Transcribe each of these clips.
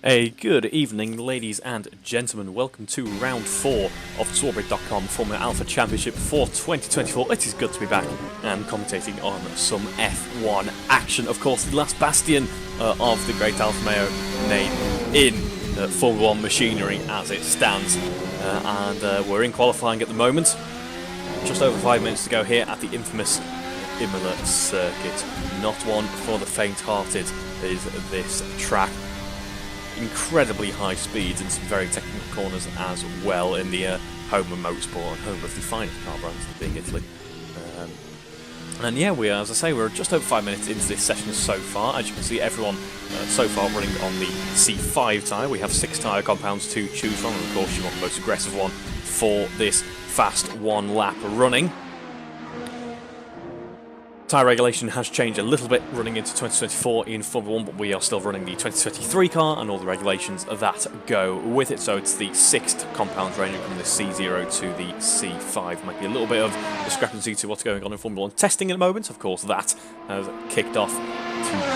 A good evening, ladies and gentlemen. Welcome to round 4 of Strawberry.com Formula Alpha Championship for 2024. It is good to be back and commentating on some F1 action. Of course, the last bastion of the great Alfa Romeo name in Formula 1 machinery as it stands. And we're in qualifying at the moment. Just over 5 minutes to go here at the infamous Imola circuit. Not one for the faint-hearted is this track. Incredibly high speeds and some very technical corners as well in the home of motorsport and home of the finest car brands being Italy. And yeah, we are, as I say, we're just over 5 minutes into this session so far. As you can see, everyone so far running on the C5 tyre. We have 6 tyre compounds to choose from, and of course you want the most aggressive one for this fast one-lap running. Tyre regulation has changed a little bit running into 2024 in Formula 1, but we are still running the 2023 car and all the regulations that go with it. So it's the 6th compound ranging from the C0 to the C5. Might be a little bit of discrepancy to what's going on in Formula 1 testing at the moment. Of course, that has kicked off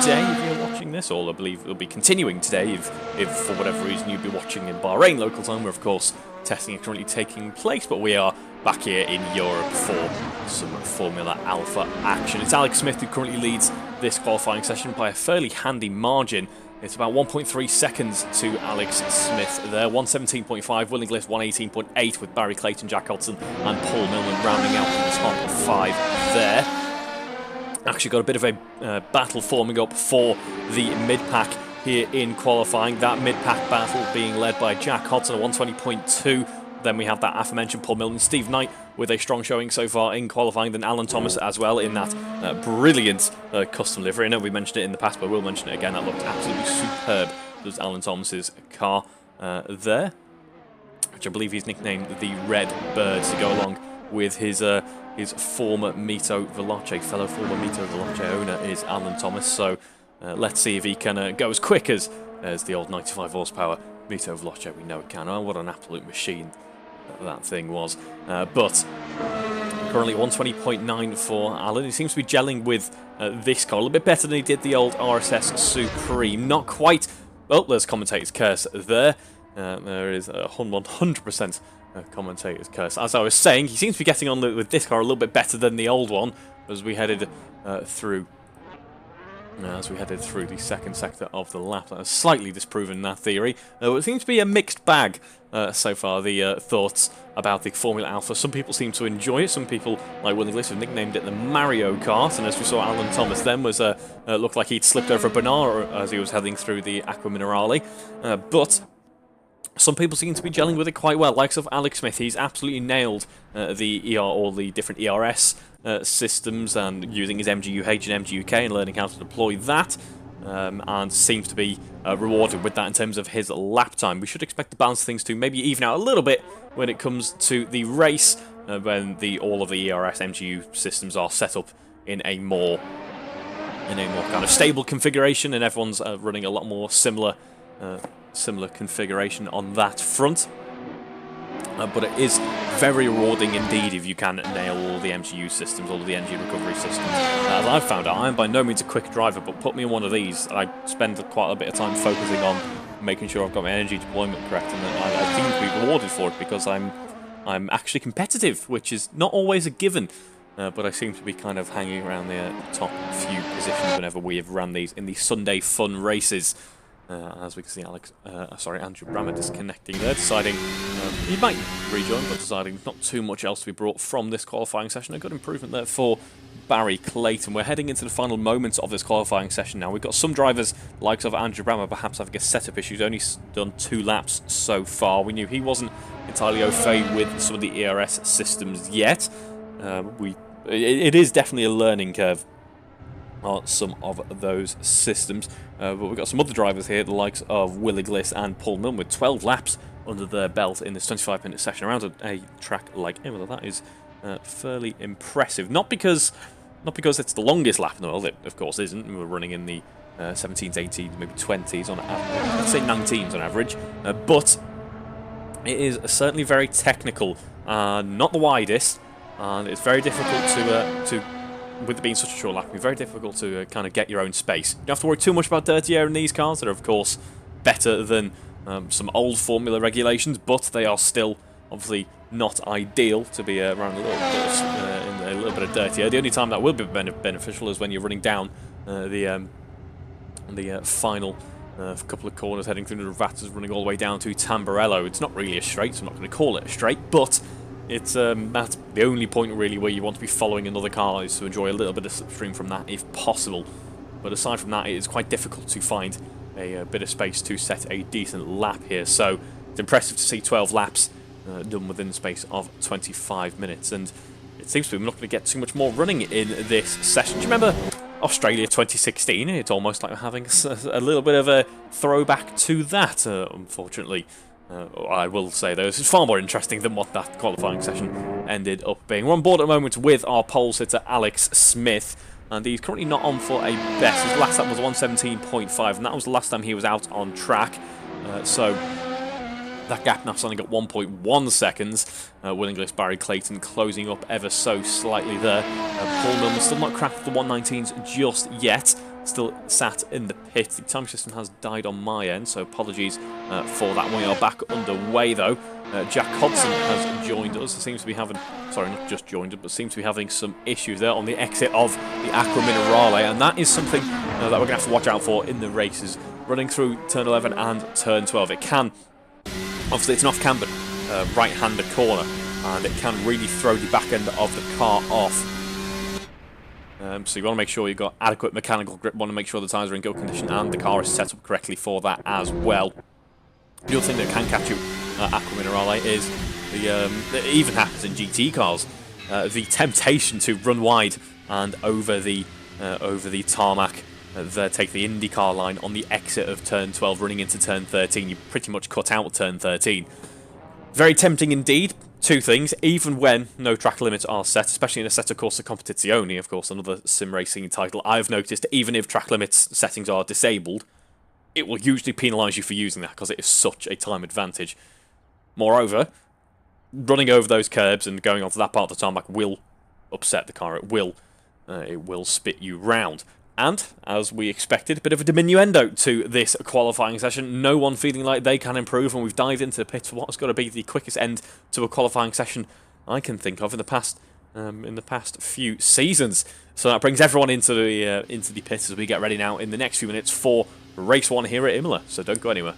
today if you're watching this, or I believe it'll be continuing today if for whatever reason you'd be watching in Bahrain local time, where of course testing is currently taking place, but we are back here in Europe for some Formula Alpha action. It's Alex Smith who currently leads this qualifying session by a fairly handy margin. It's about 1.3 seconds to Alex Smith there. 117.5, Will Inglis 118.8 with Barry Clayton, Jack Hodgson and Paul Millman rounding out the top 5 there. Actually got a bit of a battle forming up for the mid-pack here in qualifying. That mid-pack battle being led by Jack Hodgson at 120.2. Then we have that aforementioned Paul Milne, Steve Knight with a strong showing so far in qualifying, then Alan Thomas as well in that brilliant custom livery. I know we mentioned it in the past, but we'll mention it again. That looked absolutely superb. There's Alan Thomas's car there, which I believe he's nicknamed the Red Bird to go along with his former Mito Veloce, fellow former Mito Veloce owner is Alan Thomas. So let's see if he can go as quick as the old 95 horsepower Mito Veloce we know it can. Oh, what an absolute machine that thing was. But currently 120.9 for Alan. He seems to be gelling with this car a little bit better than he did the old RSS Supreme. Not quite. Oh, there's commentator's curse there. There is 100% commentator's curse. As I was saying, he seems to be getting on with this car a little bit better than the old one as we headed through. As we headed through the second sector of the lap. That has slightly disproven that theory. It seems to be a mixed bag so far, the thoughts about the Formula Alpha. Some people seem to enjoy it. Some people, like Will Inglis, have nicknamed it the Mario Kart. And as we saw, Alan Thomas then was looked like he'd slipped over a banana as he was heading through the Acqua Minerale. But some people seem to be gelling with it quite well. Likes of Alex Smith, he's absolutely nailed the all the different ERS systems and using his MGUH and MGUK and learning how to deploy that, and seems to be rewarded with that in terms of his lap time. We should expect to balance things to maybe even out a little bit when it comes to the race, when all of the ERS MGU systems are set up in a more kind of stable configuration, and everyone's running a lot more similar configuration on that front. But it is very rewarding indeed if you can nail all the MGU systems, all of the engine recovery systems. As I've found out, I am by no means a quick driver, but put me in one of these, I spend quite a bit of time focusing on making sure I've got my energy deployment correct, and I seem to be rewarded for it because I'm actually competitive, which is not always a given. But I seem to be kind of hanging around the top few positions whenever we have run these in the Sunday fun races. As we can see, Andrew Brammer disconnecting there, deciding he might rejoin, but deciding not too much else to be brought from this qualifying session. A good improvement there for Barry Clayton. We're heading into the final moments of this qualifying session now. We've got some drivers, likes of Andrew Brammer, perhaps having a setup issue. He's only done 2 laps so far. We knew he wasn't entirely au fait with some of the ERS systems yet. It is definitely a learning curve on some of those systems. But we've got some other drivers here, the likes of Will Inglis and Paul Milne, with 12 laps under their belt in this 25-minute session around a track like Imola. That is fairly impressive. Not because it's the longest lap in the world, it of course isn't. We're running in the 17s, 18s, maybe 20s on average. Let's say 19s on average. But it is certainly very technical, not the widest, and it's very difficult to with it being such a short lap, it's very difficult to kind of get your own space. You don't have to worry too much about dirty air in these cars. They're, of course, better than some old Formula regulations, but they are still obviously not ideal to be around a little bit of dirt here. The only time that will be beneficial is when you're running down the final couple of corners heading through the Ravatas, running all the way down to Tamburello. It's not really a straight, so I'm not going to call it a straight, but it's that's the only point really where you want to be following another car, is to enjoy a little bit of slipstream from that if possible. But aside from that, it is quite difficult to find a bit of space to set a decent lap here. So it's impressive to see 12 laps done within the space of 25 minutes. And it seems to be we're not going to get too much more running in this session. Do you remember Australia 2016? It's almost like we're having a little bit of a throwback to that, unfortunately. I will say, though, this is far more interesting than what that qualifying session ended up being. We're on board at the moment with our pole sitter, Alex Smith, and he's currently not on for a best. His last lap was 1:17.5, and that was the last time he was out on track. So that gap now standing at 1.1 seconds. Will Inglis, Barry Clayton closing up ever so slightly there. Paul Milne still not cracked the 119s just yet. Still sat in the pit. The timing system has died on my end, so apologies for that. We are back underway though. Jack Hodson has joined us. Seems to be having, sorry, not just joined us, but seems to be having some issues there on the exit of the Acqua Minerale, and that is something that we're going to have to watch out for in the races. Running through turn 11 and turn 12, it can, obviously it's an off-camber right-hander corner, and it can really throw the back end of the car off. So you want to make sure you've got adequate mechanical grip, want to make sure the tyres are in good condition and the car is set up correctly for that as well. The other thing that can catch you at Acqua Minerale is it even happens in GT cars, the temptation to run wide and over the tarmac, take the IndyCar line on the exit of turn 12 running into turn 13. You pretty much cut out turn 13. Very tempting indeed. Two things, even when no track limits are set, especially in Assetto Corsa Competizione, of course, another sim racing title, I've noticed even if track limits settings are disabled, it will usually penalise you for using that because it is such a time advantage. Moreover, running over those curbs and going onto that part of the tarmac will upset the car. It will spit you round. And, as we expected, a bit of a diminuendo to this qualifying session. No one feeling like they can improve, and we've dived into the pits for what has got to be the quickest end to a qualifying session I can think of in the past few seasons. So that brings everyone into the pits as we get ready now in the next few minutes for race 1 here at Imola. So don't go anywhere.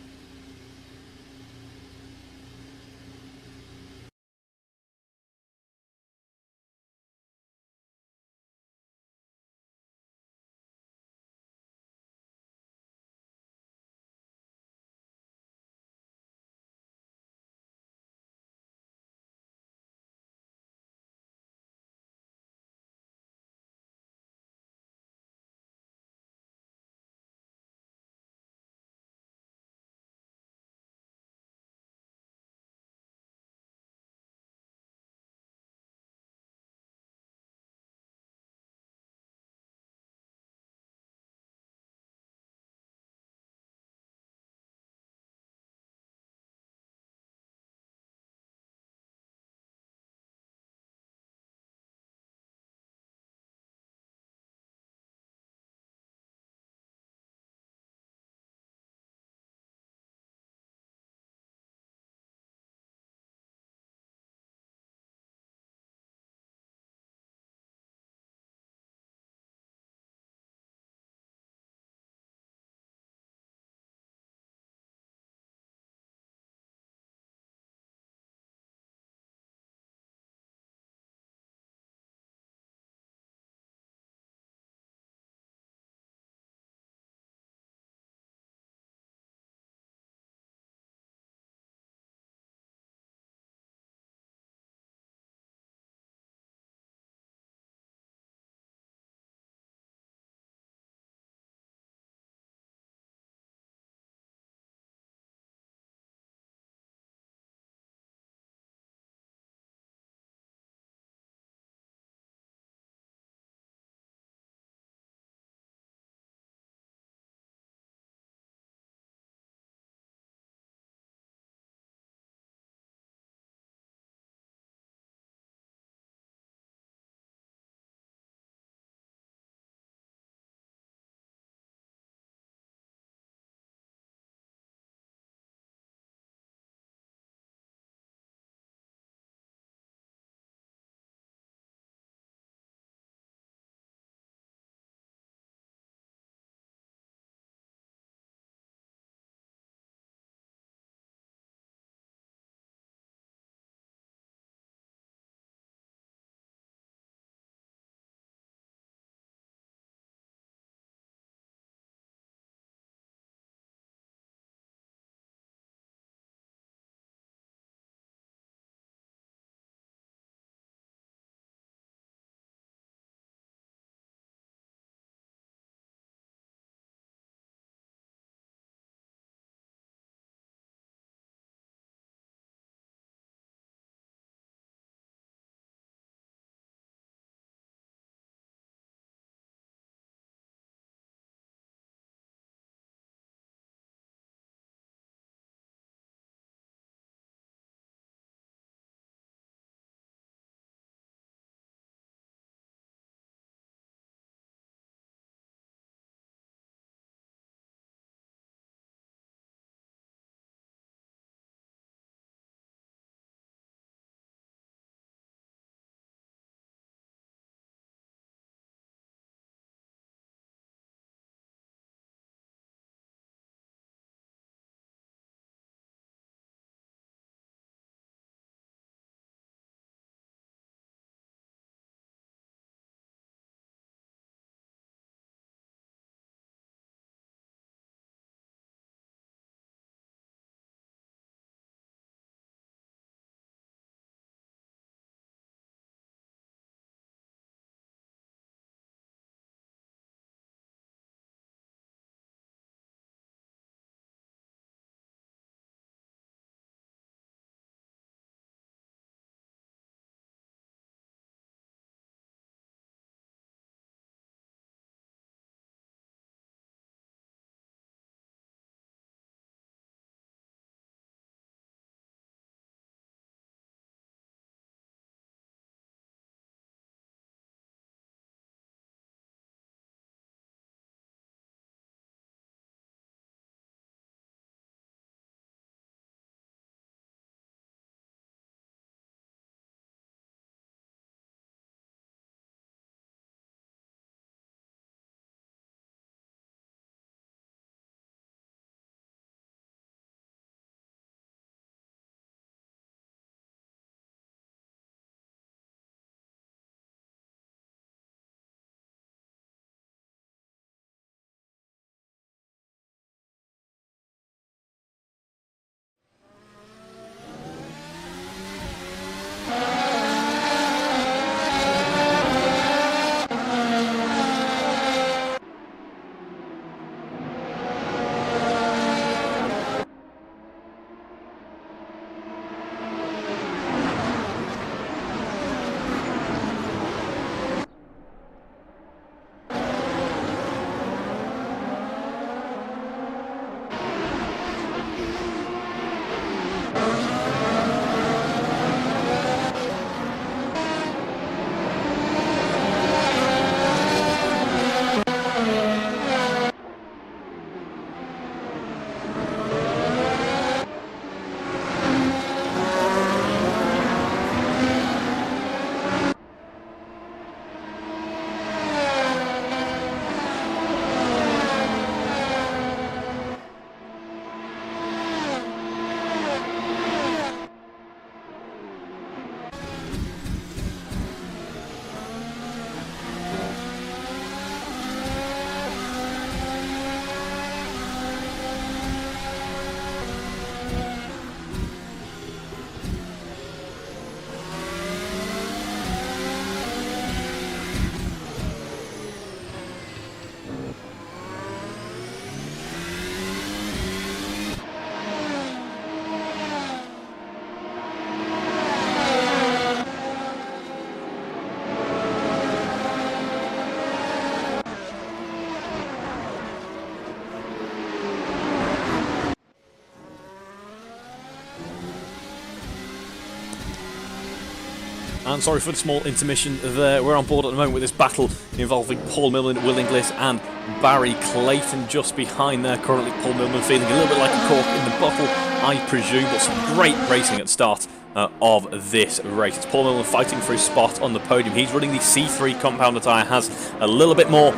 And sorry for the small intermission there. We're on board at the moment with this battle involving Paul Millman, Will Inglis and Barry Clayton just behind there. Currently Paul Millman feeling a little bit like a cork in the bottle, I presume, but some great racing at the start of this race. It's Paul Millman fighting for his spot on the podium. He's running the C3 compounder tyre, has a little bit more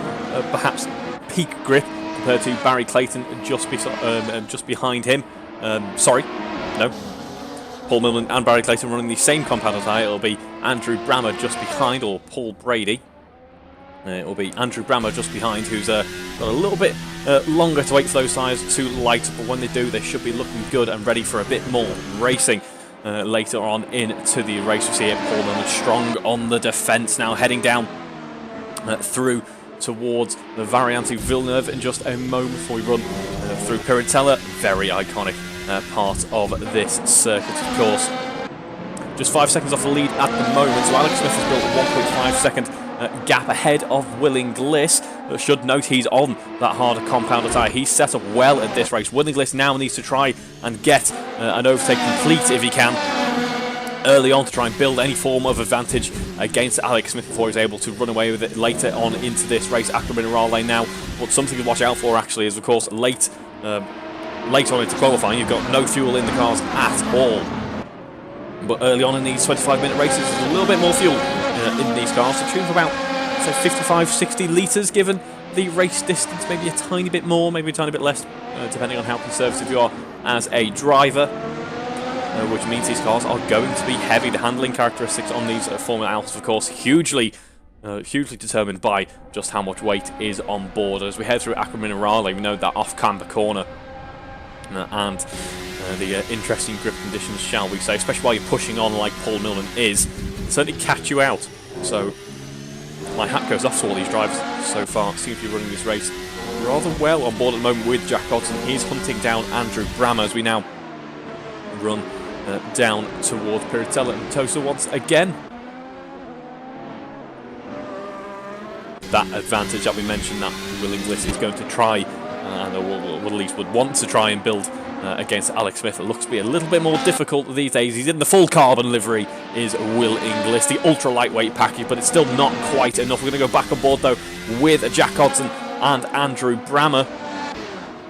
perhaps peak grip compared to Barry Clayton just behind him. Paul Millman and Barry Clayton running the same compounder tyre. It'll be Andrew Brammer just behind, or Paul Brady. It will be Andrew Brammer just behind, who's got a little bit longer to wait for those tyres to light up, but when they do, they should be looking good and ready for a bit more racing later on into the race. We see it, Paul Millman strong on the defence now, heading down through towards the Variante Villeneuve in just a moment before we run through Piratella. Very iconic part of this circuit, of course. Just 5 seconds off the lead at the moment, so Alex Smith has built a 1.5 second gap ahead of Will Inglis. Should note he's on that harder compounder tyre. He's set up well at this race. Will Inglis now needs to try and get an overtake complete if he can early on to try and build any form of advantage against Alex Smith before he's able to run away with it later on into this race. Ackerman and Raleigh now, but something to watch out for actually is, of course, late on into qualifying, you've got no fuel in the cars at all. But early on in these 25-minute races, there's a little bit more fuel in these cars, to tune for about, say, 55-60 litres given the race distance, maybe a tiny bit more, maybe a tiny bit less, depending on how conservative you are as a driver. Which means these cars are going to be heavy. The handling characteristics on these Formula Alphas, of course, hugely determined by just how much weight is on board. As we head through Ackerman and Raleigh, we know that off-camber corner and the interesting grip conditions, shall we say, especially while you're pushing on like Paul Millman is, certainly catch you out. So my hat goes off to all these drivers so far. Seem to be running this race rather well on board at the moment with Jack Hodson. He's hunting down Andrew Brammer as we now run down towards Piratella and Tosa once again. That advantage that we mentioned that Will Inglis is going to try, and at least would want to try and build against Alex Smith. It looks to be a little bit more difficult these days. He's in the full carbon livery, is Will Inglis, the ultra lightweight package, but it's still not quite enough. We're going to go back on board though with Jack Hodson and Andrew Brammer.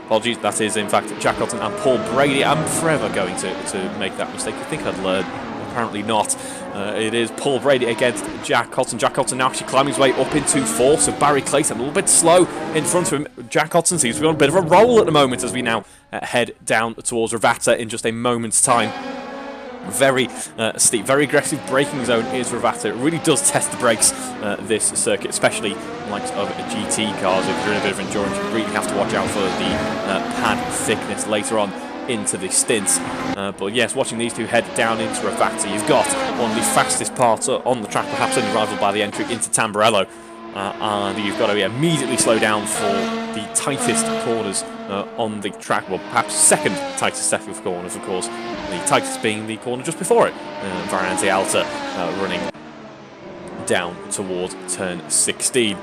Apologies, that is in fact Jack Hodson and Paul Brady. I'm forever going to make that mistake. I think I'd learn. Apparently not. It is Paul Brady against Jack Hodson. Jack Hodson now actually climbing his way up into fourth, so Barry Clayton a little bit slow in front of him. Jack Hodson seems to be on a bit of a roll at the moment as we now head down towards Ravata in just a moment's time. Very steep, very aggressive braking zone is Ravata. It really does test the brakes, this circuit, especially likes of GT cars. If you're in a bit of endurance, you really have to watch out for the pad thickness later on into the stints. But yes, watching these two head down into Ravata, you've got one of the fastest parts on the track, perhaps only rivaled by the entry into Tamburello. And you've got to immediately slow down for the tightest corners on the track. Well, perhaps second tightest set of corners, of course. The tightest being the corner just before it. Variante Alta running down towards turn 16.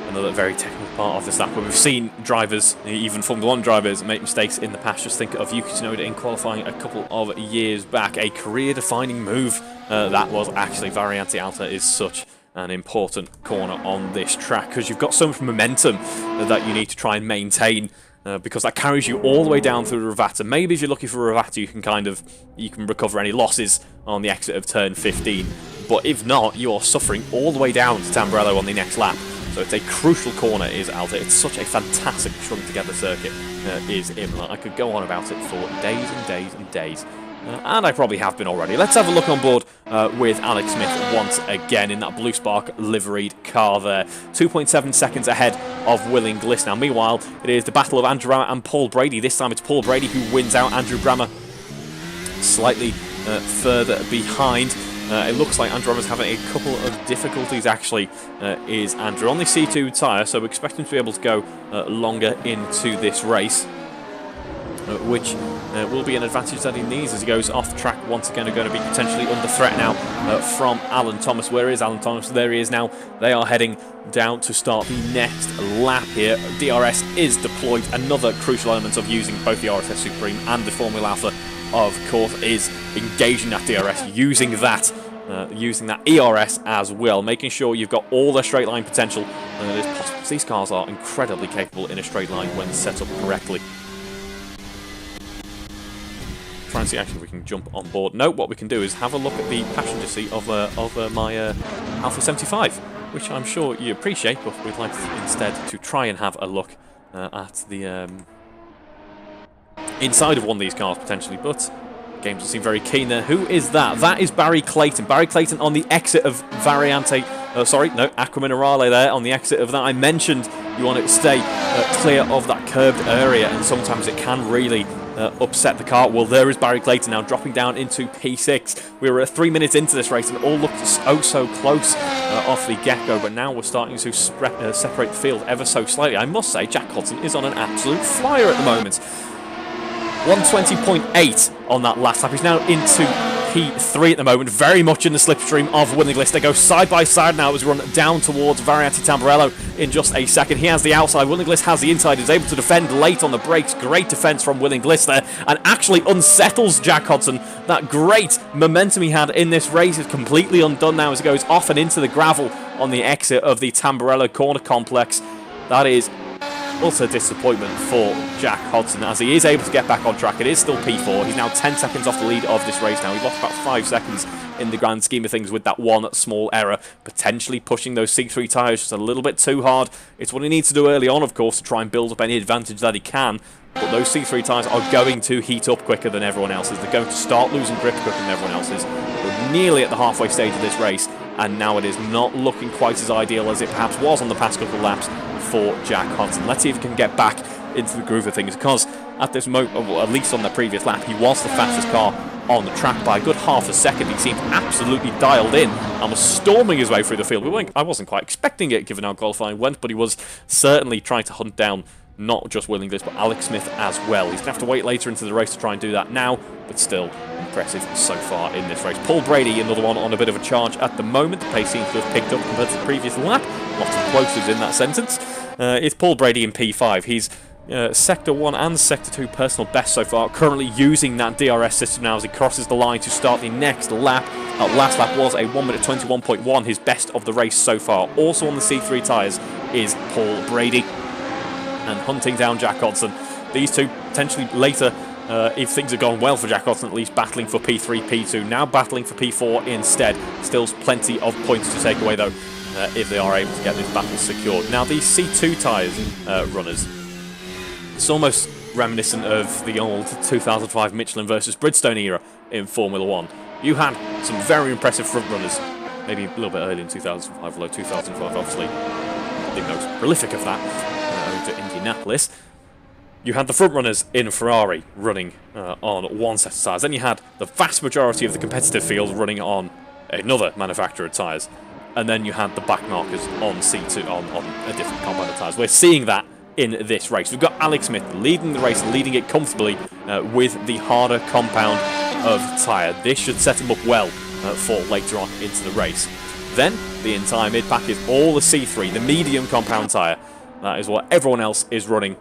Another very technical part of this lap where we've seen drivers, even Formula 1 drivers, make mistakes in the past. Just think of Yuki Tsunoda in qualifying a couple of years back. A career-defining move that was actually. Variante Alta is such an important corner on this track because you've got so much momentum that you need to try and maintain, because that carries you all the way down through Ravata. Maybe if you're looking for Ravata, you can recover any losses on the exit of turn 15. But if not, you're suffering all the way down to Tamburello on the next lap. So it's a crucial corner, is Alta. It's such a fantastic strung together circuit, is Imola. I could go on about it for days and days and days. And I probably have been already. Let's have a look on board with Alex Smith once again in that Blue Spark liveried car there. 2.7 seconds ahead of Will Inglis. Now, meanwhile, it is the battle of Andrew Brammer and Paul Brady. This time it's Paul Brady who wins out. Andrew Brammer slightly further behind. It looks like Andrew Brammer's having a couple of difficulties, actually, is Andrew. On the C2 tyre, so we expect him to be able to go longer into this race, which will be an advantage that he needs as he goes off the track. Once again, are going to be potentially under threat now from Alan Thomas. Where is Alan Thomas? There he is now. They are heading down to start the next lap here. DRS is deployed. Another crucial element of using both the RSS Supreme and the Formula Alpha, of course, is engaging that DRS, using that using that ERS as well, making sure you've got all their straight line potential. And it is possible. These cars are incredibly capable in a straight line when set up correctly. Try and see actually if we can jump on board. No, what we can do is have a look at the passenger seat of my Alpha 75, which I'm sure you appreciate, but we'd like instead to try and have a look at the inside of one of these cars potentially, but the game doesn't seem very keen there. Who is that? That is Barry Clayton. Barry Clayton on the exit of Variante. Aqua Minerale there on the exit of that. I mentioned you want to stay clear of that curved area, and sometimes it can really upset the car. Well, there is Barry Clayton now dropping down into P6. We were 3 minutes into this race and all looked so close off the get-go, but now we're starting to separate the field ever so slightly. I must say, Jack Hodson is on an absolute flyer at the moment. 120.8 on that last lap. He's now into P3 at the moment, very much in the slipstream of Willinglist. They go side by side now as we run down towards Variante Tamburello in just a second. He has the outside, Willinglist has the inside, is able to defend late on the brakes. Great defense from Willinglist there, and actually unsettles Jack Hodson. That great momentum he had in this race is completely undone now as he goes off and into the gravel on the exit of the Tamburello corner complex. That is utter disappointment for Jack Hodson as he is able to get back on track. It is still P4. He's now 10 seconds off the lead of this race now. He's lost about 5 seconds in the grand scheme of things with that one small error, potentially pushing those C3 tyres just a little bit too hard. It's what he needs to do early on, of course, to try and build up any advantage that he can. But those C3 tyres are going to heat up quicker than everyone else's. They're going to start losing grip quicker than everyone else's. We're nearly at the halfway stage of this race, and now it is not looking quite as ideal as it perhaps was on the past couple of laps for Jack Hodson. Let's see if he can get back into the groove of things, because at this moment, well, at least on the previous lap, he was the fastest car on the track by a good half a second. He seemed absolutely dialed in and was storming his way through the field. I wasn't quite expecting it given how qualifying went, but he was certainly trying to hunt down not just Willinglist, but Alex Smith as well. He's going to have to wait later into the race to try and do that now, but still impressive so far in this race. Paul Brady, another one on a bit of a charge at the moment. The pace seems to have picked up compared to the previous lap. Lots of plosives in that sentence. It's Paul Brady in P5. He's Sector 1 and Sector 2 personal best so far, currently using that DRS system now as he crosses the line to start the next lap. That last lap was a 1 minute 21.1, his best of the race so far. Also on the C3 tyres is Paul Brady, and hunting down Jack Hodson. These two potentially later, if things have gone well for Jack Hodson, at least battling for P3, P2, now battling for P4 instead. Still plenty of points to take away though, if they are able to get this battle secured. Now these C2 tyres runners, it's almost reminiscent of the old 2005 Michelin versus Bridgestone era in Formula 1. You had some very impressive front runners, maybe a little bit early in 2005, although 2005 obviously the most prolific of that, to Indianapolis. You had the front runners in Ferrari running on one set of tyres. Then you had the vast majority of the competitive field running on another manufacturer of tyres. And then you had the back markers on C2, on a different compound of tyres. We're seeing that in this race. We've got Alex Smith leading the race, leading it comfortably with the harder compound of tyre. This should set him up well for later on into the race. Then the entire mid-pack is all the C3, the medium compound tyre. That is what everyone else is running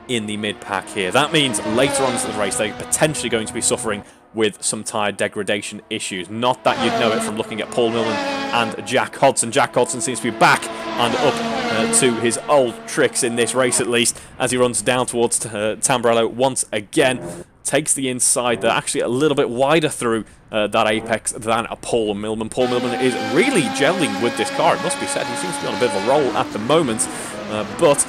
in the mid-pack here. That means later on into the race, they're potentially going to be suffering with some tyre degradation issues. Not that you'd know it from looking at Paul Millman and Jack Hodson. Jack Hodson seems to be back and up to his old tricks in this race, at least, as he runs down towards Tamburello once again. Takes the inside, they're actually a little bit wider through that apex than a Paul Millman. Paul Millman is really gelling with this car, it must be said. He seems to be on a bit of a roll at the moment, but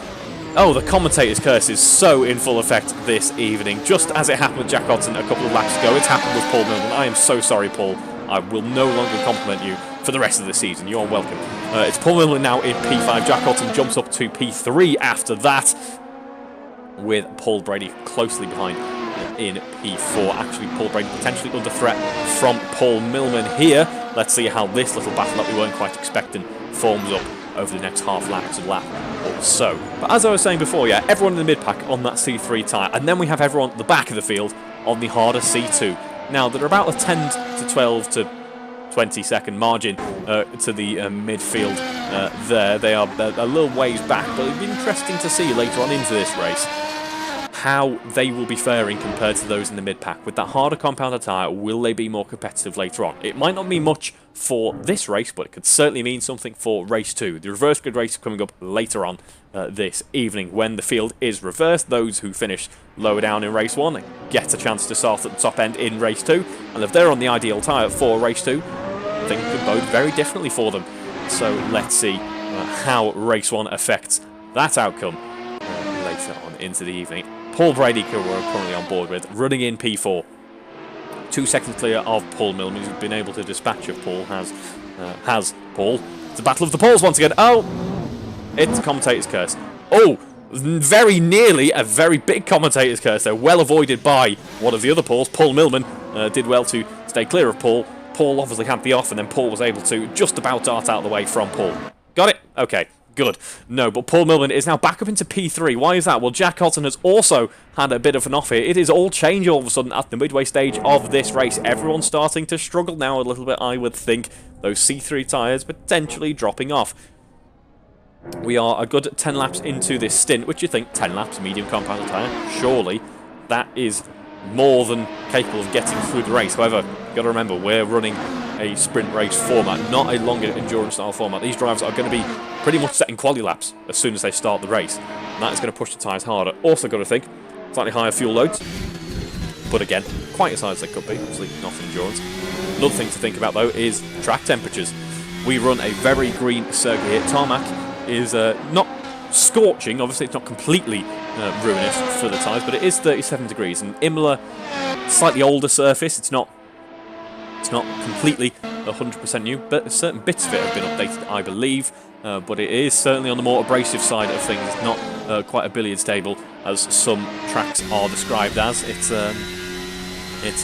oh, the commentator's curse is so in full effect this evening. Just as it happened with Jack Hodson a couple of laps ago, it's happened with Paul Millman. I am so sorry, Paul. I will no longer compliment you for the rest of the season. You are welcome. It's Paul Millman now in P5. Jack Hodson jumps up to P3 after that, with Paul Brady closely behind in P4. Actually, Paul Brady potentially under threat from Paul Millman here. Let's see how this little battle that we weren't quite expecting forms up over the next half lap to lap or so. But as I was saying before, yeah, everyone in the mid-pack on that C3 tyre, and then we have everyone at the back of the field on the harder C2. Now, they're about a 10 to 12 to 20 second margin to the midfield there. They're a little ways back, but it'll be interesting to see later on into this race how they will be faring compared to those in the mid-pack. With that harder compound tyre, will they be more competitive later on? It might not mean much for this race, but it could certainly mean something for race 2. The reverse grid race coming up later on this evening when the field is reversed. Those who finish lower down in race 1 get a chance to start at the top end in race 2. And if they're on the ideal tyre for race 2, things could bode very differently for them. So let's see how race 1 affects that outcome later on into the evening. Paul Brady, who we're currently on board with, running in P4. 2 seconds clear of Paul Millman, who's been able to dispatch of Paul, has Paul. It's a battle of the Pauls once again. Oh, it's commentator's curse. Oh, very nearly a very big commentator's curse. They're well avoided by one of the other Pauls. Paul Millman did well to stay clear of Paul. Paul obviously had the off, and then Paul was able to just about dart out of the way from Paul. Got it? Okay. Good. No, but Paul Millman is now back up into P3. Why is that? Well, Jack Cotton has also had a bit of an off here. It is all change all of a sudden at the midway stage of this race. Everyone's starting to struggle now a little bit, I would think. Those C3 tyres potentially dropping off. We are a good 10 laps into this stint, which you think 10 laps, medium compound tyre. Surely that is more than capable of getting through the race. However, you've got to remember, we're running a sprint race format, not a longer endurance style format. These drivers are going to be pretty much setting quali laps as soon as they start the race. And that is going to push the tyres harder. Also got to think, slightly higher fuel loads, but again, quite as high as they could be, obviously not endurance. Another thing to think about though is track temperatures. We run a very green circuit here. Tarmac is not scorching, obviously it's not completely ruinous for the tyres, but it is 37 degrees. And Imola, slightly older surface, it's not completely 100% new, but certain bits of it have been updated, I believe. But it is certainly on the more abrasive side of things. It's not quite a billiards table as some tracks are described as. It's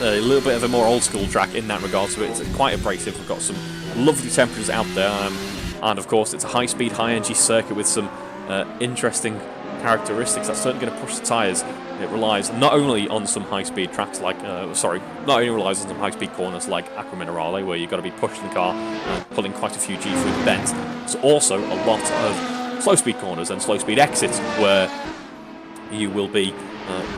a little bit of a more old school track in that regard, so it's quite abrasive. We've got some lovely temperatures out there, and of course it's a high-speed, high-energy circuit with some interesting characteristics that's certainly going to push the tyres. It relies not only on some high-speed tracks like, not only relies on some high-speed corners like Acqua Minerale, where you've got to be pushing the car and pulling quite a few G through the bends. It's also a lot of slow-speed corners and slow-speed exits where you will be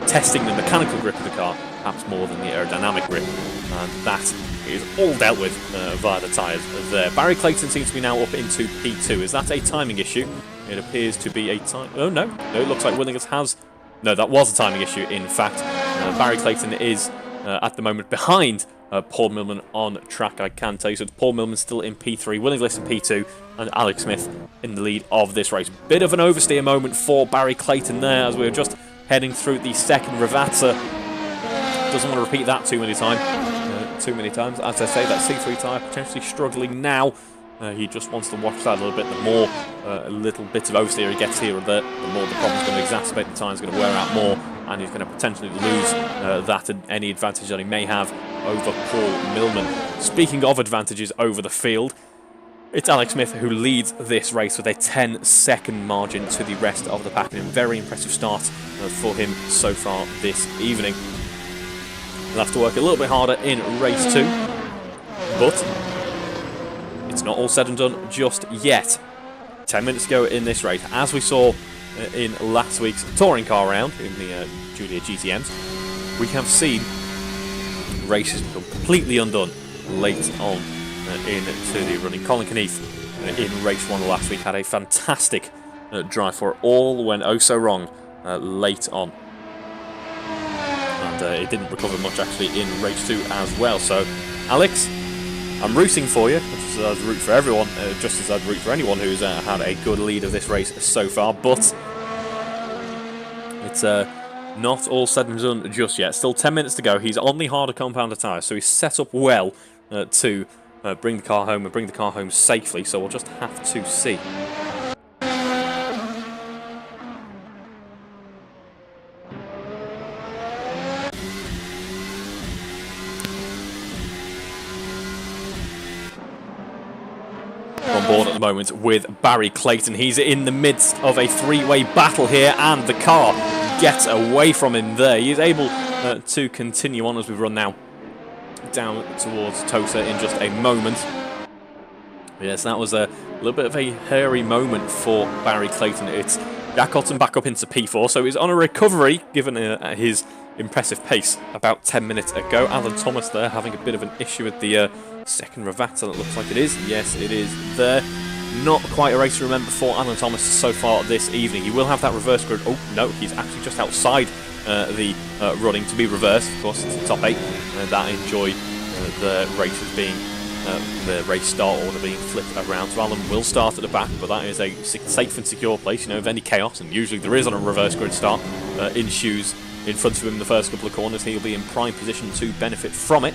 testing the mechanical grip of the car, perhaps more than the aerodynamic grip, and that is all dealt with via the tyres there. Barry Clayton seems to be now up into P2. Is that a timing issue? It appears to be a time... Oh, no. No, it looks like Willingham has... No, that was a timing issue, in fact. Barry Clayton is, at the moment, behind Paul Millman on track, I can tell you. So it's Paul Millman still in P3, Willingham in P2, and Alex Smith in the lead of this race. Bit of an oversteer moment for Barry Clayton there, as we were just heading through the second Ravazza. Doesn't want to repeat that too many times. As I say, that C3 tyre potentially struggling now. He just wants to watch that a little bit. The more a little bit of oversteer he gets here or there, the more the problem's going to exacerbate. The tyre's going to wear out more, and he's going to potentially lose that and any advantage that he may have over Paul Millman. Speaking of advantages over the field, it's Alex Smith who leads this race with a 10-second margin to the rest of the pack. And a very impressive start for him so far this evening. He'll have to work a little bit harder in race 2, but it's not all said and done just yet. 10 minutes ago in this race, as we saw in last week's touring car round in the Junior GTMs, we have seen races become completely undone late on into the running. Colin Kneath in race 1 last week had a fantastic drive for it. All went oh so wrong late on. And it didn't recover much actually in race 2 as well. So, Alex, I'm rooting for you, just as I'd root for everyone, just as I'd root for anyone who's had a good lead of this race so far. But it's not all said and done just yet. Still 10 minutes to go. He's on the harder compounder tyre, so he's set up well to bring the car home and bring the car home safely. So we'll just have to see. On board at the moment with Barry Clayton. He's in the midst of a three-way battle here, and the car gets away from him there. He is able to continue on as we run now down towards Tosa in just a moment. Yes, that was a little bit of a hairy moment for Barry Clayton. It's Jack Hudson back up into P4, so he's on a recovery given his impressive pace about 10 minutes ago. Alan Thomas there having a bit of an issue with the second Ravazza, that looks like it is. Yes, it is there. Not quite a race to remember for Alan Thomas so far this evening. He will have that reverse grid. Oh, no, he's actually just outside the running to be reversed. Of course, it's the top 8 that enjoy the races being the race start order being flipped around. So Alan will start at the back, but that is a safe and secure place. You know, if any chaos, and usually there is on a reverse grid start, ensues in front of him in the first couple of corners, he'll be in prime position to benefit from it.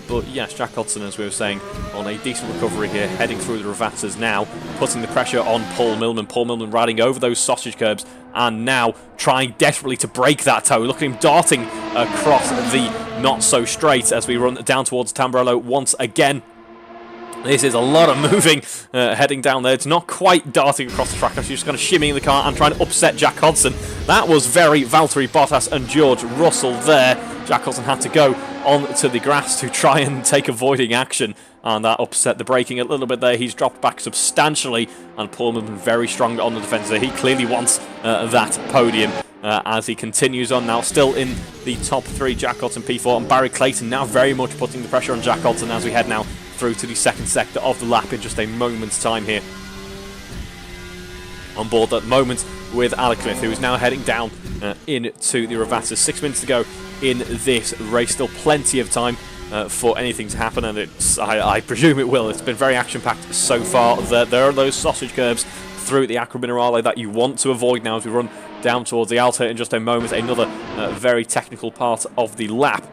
But yes, Jack Hudson, as we were saying, on a decent recovery here, heading through the Ravazzas now, putting the pressure on Paul Millman. Paul Millman riding over those sausage curbs and now trying desperately to break that toe. Look at him darting across the not-so-straight as we run down towards Tamburello once again. This is a lot of moving heading down there. It's not quite darting across the track. She's just going to shimmy in the car and try and upset Jack Hudson. That was very Valtteri Bottas and George Russell there. Jack Hudson had to go onto the grass to try and take avoiding action, and that upset the braking a little bit there. He's dropped back substantially, and Paul Millman very strong on the defence there. He clearly wants that podium as he continues on now, still in the top 3, Jack Hudson P4, and Barry Clayton now very much putting the pressure on Jack Hudson as we head now through to the second sector of the lap in just a moment's time here. On board at the moment with Alex Smith, who is now heading down into the Ravazza. 6 minutes to go in this race. Still plenty of time for anything to happen, and I presume it will. It's been very action-packed so far. There are those sausage curbs through the Acqua Minerale that you want to avoid now as we run down towards the Alta in just a moment. Another very technical part of the lap.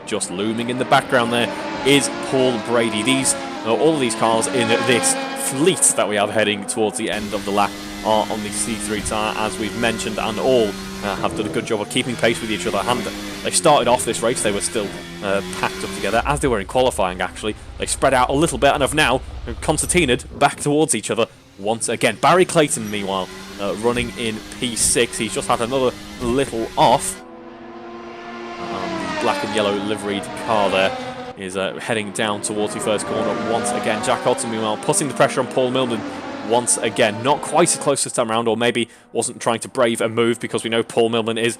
Just looming in the background there is Paul Brady. All of these cars in this fleet that we have heading towards the end of the lap are on the C3 tyre, as we've mentioned, and all have done a good job of keeping pace with each other. And they started off this race, they were still packed up together, as they were in qualifying actually. They spread out a little bit and have now concertinaed back towards each other once again. Barry Clayton, meanwhile, running in P6. He's just had another little off. The black and yellow liveried car there is heading down towards the first corner once again. Jack Hudson, meanwhile, putting the pressure on Paul Millman once again. Not quite as close this time around, or maybe wasn't trying to brave a move, because we know Paul Millman is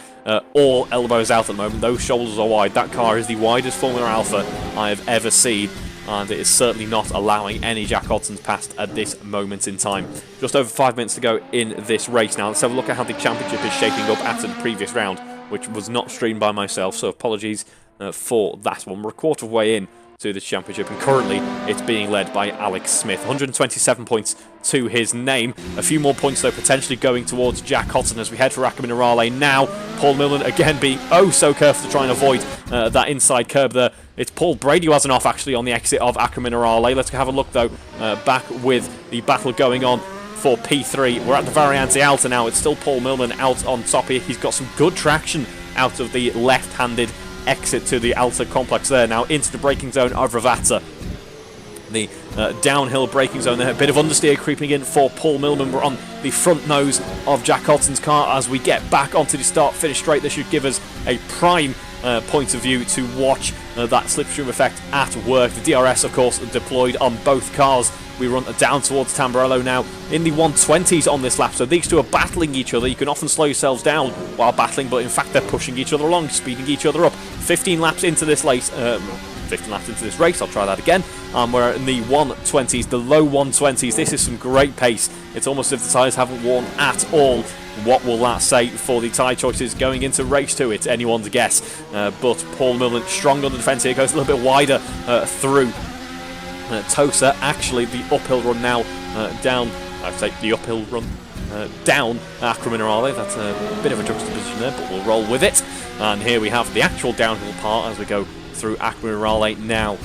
all elbows out at the moment. Those shoulders are wide. That car is the widest Formula Alpha I have ever seen, and it is certainly not allowing any Jack Hudson's past at this moment in time. Just over 5 minutes to go in this race now. Let's have a look at how the championship is shaping up after the previous round, which was not streamed by myself, so apologies for that one. We're a quarter of way in to the championship, and currently it's being led by Alex Smith. 127 points to his name. A few more points though potentially going towards Jack Hudson as we head for Acqua Minerale now. Paul Millman again being oh so careful to try and avoid that inside curb there. It's Paul Brady who has an off actually on the exit of Acqua Minerale. Let's have a look though back with the battle going on for P3. We're at the Variante Alta now. It's still Paul Millman out on top here. He's got some good traction out of the left-handed exit to the Alta complex there. Now into the braking zone of Ravazza. The downhill braking zone there. A bit of understeer creeping in for Paul Millman. We're on the front nose of Jack Hudson's car as we get back onto the start-finish straight. This should give us a prime point of view to watch that slipstream effect at work. The DRS, of course, deployed on both cars. We run down towards Tamburello now in the 120s on this lap. So these two are battling each other. You can often slow yourselves down while battling, but in fact they're pushing each other along, speeding each other up. 15 laps into this race. 15 laps into this race, I'll try that again. We're in the 120s, the low 120s. This is some great pace. It's almost as if the tyres haven't worn at all. What will that say for the tyre choices going into race 2? It's anyone's guess. But Paul Millman strong on the defence here, goes a little bit wider through Tosa. Actually, the uphill run now down. I'd say the uphill run down Acqua Minerale. That's a bit of a juxtaposition there, but we'll roll with it. And here we have the actual downhill part as we go through Acqua Minerale now.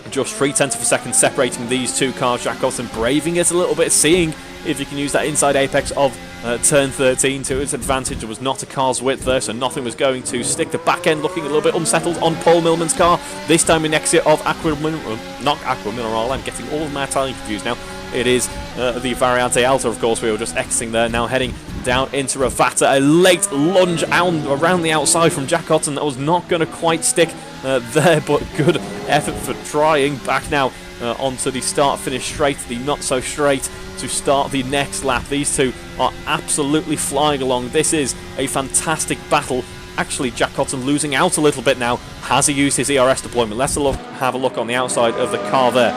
Just 0.3 of a second separating these two cars. Jack Hudson braving it a little bit, seeing if you can use that inside apex of turn 13 to its advantage. There was not a car's width there, so nothing was going to stick. The back end looking a little bit unsettled on Paul Millman's car. This time in exit of not Acqua Minerale. I'm getting all of my Italian confused now. It is the Variante Alta, of course. We were just exiting there. Now heading down into Ravazza. A late lunge around the outside from Jack Hudson. That was not going to quite stick there, but good effort for trying. Back now onto the start-finish straight, the not-so-straight to start the next lap. These two are absolutely flying along. This is a fantastic battle. Actually, Jack Cotton losing out a little bit now. Has he used his ERS deployment? Let's have a look on the outside of the car there.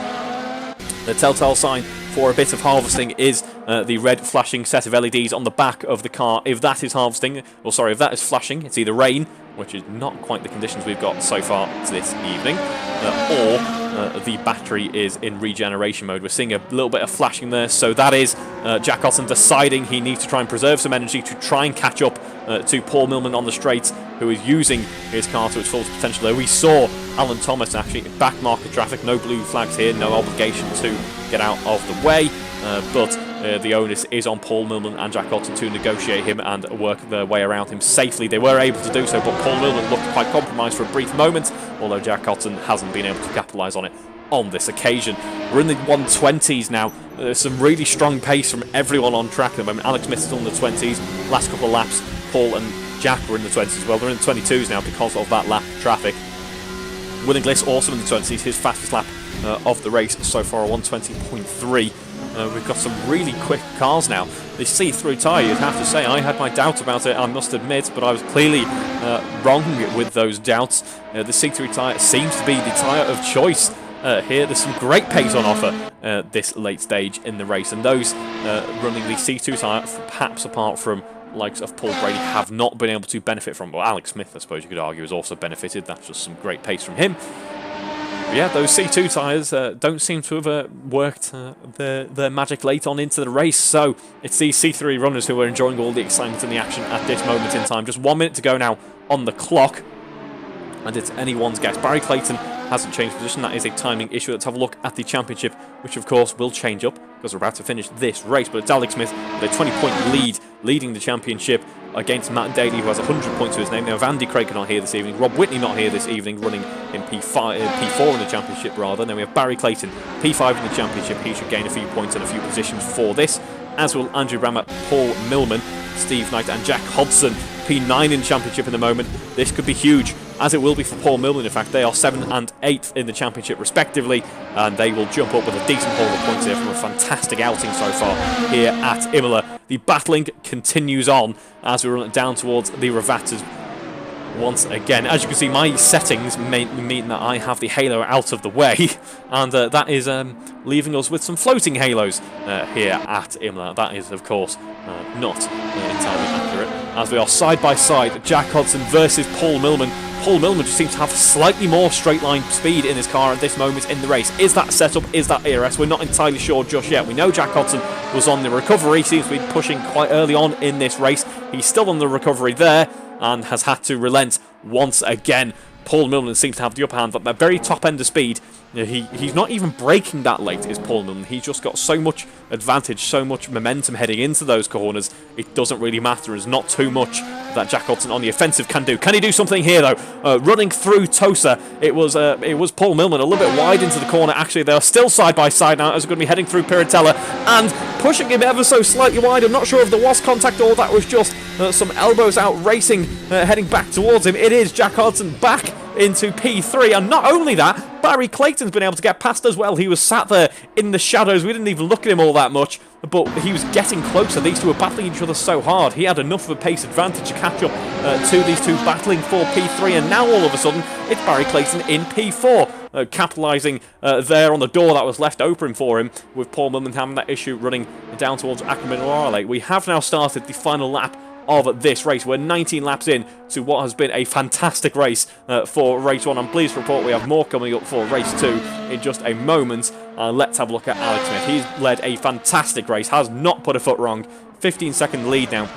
The telltale sign for a bit of harvesting is the red flashing set of LEDs on the back of the car. If that is harvesting, or sorry, if that is flashing, it's either rain, which is not quite the conditions we've got so far this evening, or the battery is in regeneration mode. We're seeing a little bit of flashing there, so that is Jack Cotton deciding he needs to try and preserve some energy to try and catch up to Paul Millman on the straights, who is using his car to its full potential there. We saw Alan Thomas actually back market traffic, no blue flags here, no obligation to get out of the way, but the onus is on Paul Millman and Jack Cotton to negotiate him and work their way around him safely. They were able to do so, but Paul Millman looked quite compromised for a brief moment, although Jack Cotton hasn't been able to capitalise on it on this occasion. We're in the 120s now. There's some really strong pace from everyone on track at the moment. Alex Smith is still in the 20s. Last couple of laps, Paul and Jack were in the 20s as well. They're in the 22s now because of that lap traffic. Willing Gliss also in the 20s, his fastest lap of the race so far, a 120.3. We've got some really quick cars now. The see-through tyre, you'd have to say, I had my doubts about it, I must admit, but I was clearly wrong with those doubts. The see-through tyre seems to be the tyre of choice here. There's some great pace on offer this late stage in the race, and those running the C2 tyre, perhaps apart from likes of Paul Brady, have not been able to benefit from. Well, Alex Smith, I suppose you could argue, has also benefited. That's just some great pace from him. But yeah, those C2 tyres don't seem to have worked their magic late on into the race. So it's these C3 runners who are enjoying all the excitement and the action at this moment in time. Just 1 minute to go now on the clock, and it's anyone's guess. Barry Clayton hasn't changed position. That is a timing issue. Let's have a look at the championship, which of course will change up because we're about to finish this race. But it's Alex Smith with a 20-point lead, leading the championship against Matt Daly, who has 100 points to his name. Now, Andy Craig not here this evening. Rob Whitney not here this evening, running in P4 in the championship, rather. Then we have Barry Clayton, P5 in the championship. He should gain a few points and a few positions for this, as will Andrew Brammer, Paul Millman, Steve Knight and Jack Hodson, P9 in championship at the moment. This could be huge, as it will be for Paul Millman. In fact, they are 7th and 8th in the championship respectively, and they will jump up with a decent haul of points here from a fantastic outing so far here at Imola. The battling continues on as we run down towards the Revattas once again. As you can see, my settings mean that I have the halo out of the way, and that is leaving us with some floating halos here at Imola. That is, of course, not entirely accurate, as we are side by side, Jack Hodson versus Paul Millman. Paul Millman just seems to have slightly more straight line speed in his car at this moment in the race. Is that setup? Is that ERS? We're not entirely sure just yet. We know Jack Hodson was on the recovery, seems to be pushing quite early on in this race. He's still on the recovery there and has had to relent once again. Paul Millman seems to have the upper hand at the very top end of speed. He's not even braking that late, is Paul Millman. He's just got so much advantage, so much momentum heading into those corners. It doesn't really matter. There's not too much that Jack Hodson on the offensive can do. Can he do something here, though? Running through Tosa, it was Paul Millman a little bit wide into the corner. Actually, they're still side by side now, as we're going to be heading through Piratella and pushing him ever so slightly wide. I'm not sure if there was contact or that was just some elbows out racing, heading back towards him. It is Jack Hodson back into P3, and not only that, Barry Clayton's been able to get past as well. He was sat there in the shadows. We didn't even look at him all that much, but he was getting closer. These two were battling each other so hard. He had enough of a pace advantage to catch up to these two battling for P3, and now all of a sudden it's Barry Clayton in P4, capitalising there on the door that was left open for him, with Paul Millman having that issue running down towards Ackerman. We have now started the final lap of this race. We're 19 laps in to what has been a fantastic race for race 1. I'm pleased to report we have more coming up for race 2 in just a moment. Let's have a look at Alex Smith. He's led a fantastic race, has not put a foot wrong. 15-second lead now.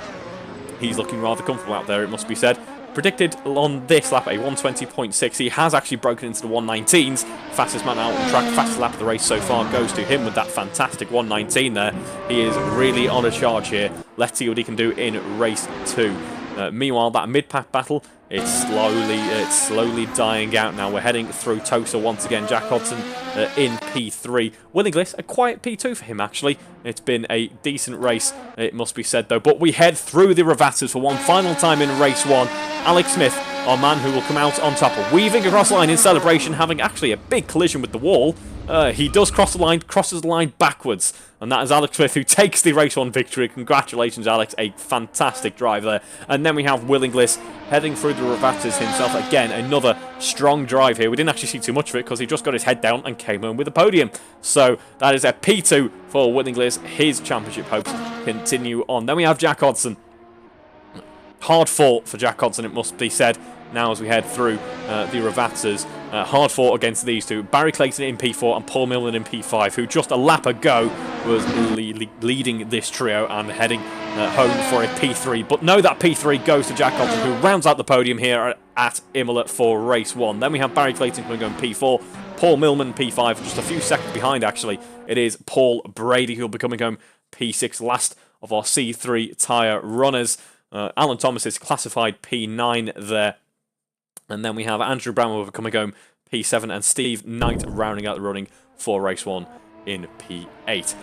He's looking rather comfortable out there, it must be said. Predicted on this lap a 120.6. He has actually broken into the 119s. Fastest man out on track, fastest lap of the race so far goes to him with that fantastic 119 there. He is really on a charge here. Let's see what he can do in race 2. Meanwhile, that mid-pack battle, it's slowly dying out now. We're heading through Tosa once again. Jack Hodson in P3. Willing Gliss, a quiet P2 for him, actually. It's been a decent race, it must be said, though. But we head through the Revattas for one final time in race 1. Alex Smith our man who will come out on top, weaving across the line in celebration, having actually a big collision with the wall. He does cross the line, crosses the line backwards, and that is Alex Smith who takes the race 1 victory. Congratulations, Alex, a fantastic drive there. And then we have Will Inglis heading through the Ravatas himself. Again, another strong drive here. We didn't actually see too much of it because he just got his head down and came home with a podium. So that is a P2 for Will Inglis. His championship hopes continue on. Then we have Jack Hodson. Hard fought for Jack Hodson, it must be said, now as we head through the Ravatas. Hard fought against these two. Barry Clayton in P4 and Paul Millman in P5, who just a lap ago was leading this trio and heading home for a P3. But no, that P3 goes to Jack Hodson, who rounds out the podium here at Imola for race 1. Then we have Barry Clayton coming on P4, Paul Millman P5, just a few seconds behind actually. It is Paul Brady who will be coming home P6, last of our C3 tyre runners. Alan Thomas is classified P9 there. And then we have Andrew Brownwood coming home P7 and Steve Knight rounding out the running for race 1 in P8.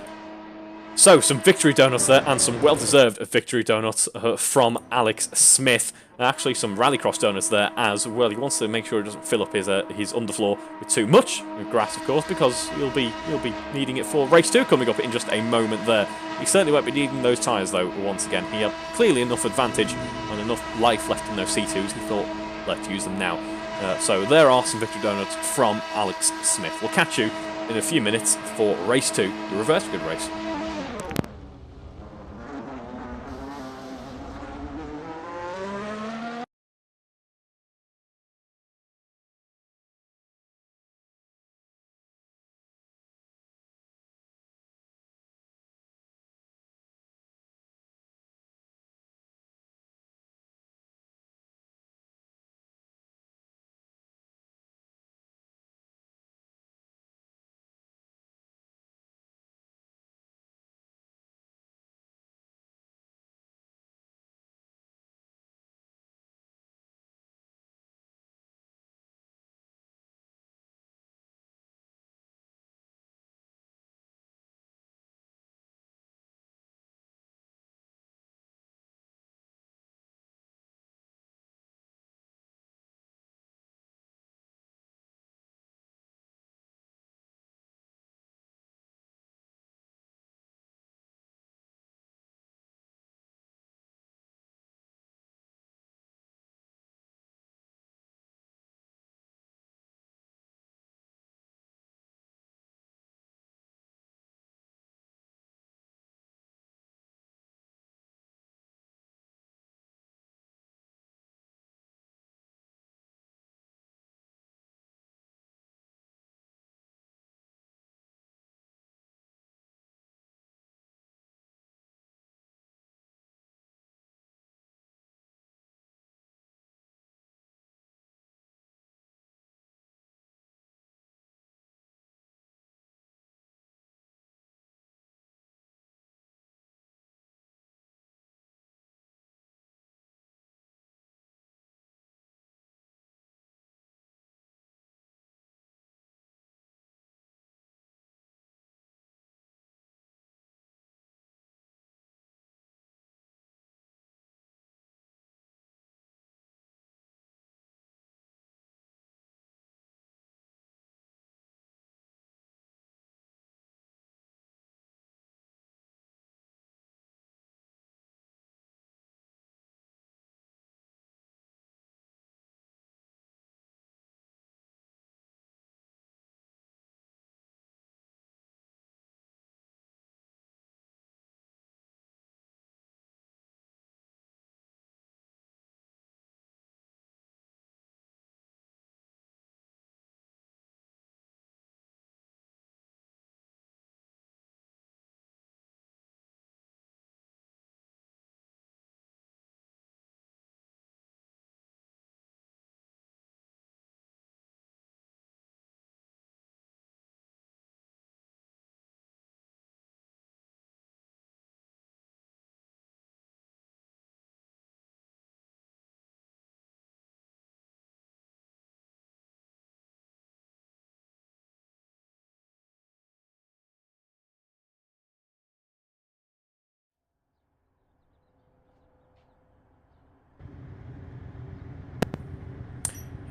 So, some victory donuts there and some well-deserved victory donuts from Alex Smith. And actually some rallycross donuts there as well. He wants to make sure he doesn't fill up his underfloor with too much grass, of course, because he'll be needing it for race 2 coming up in just a moment there. He certainly won't be needing those tyres, though, once again. He had clearly enough advantage and enough life left in those C2s. He thought, let's use them now. So there are some victory donuts from Alex Smith. We'll catch you in a few minutes for race 2, the reverse grid race.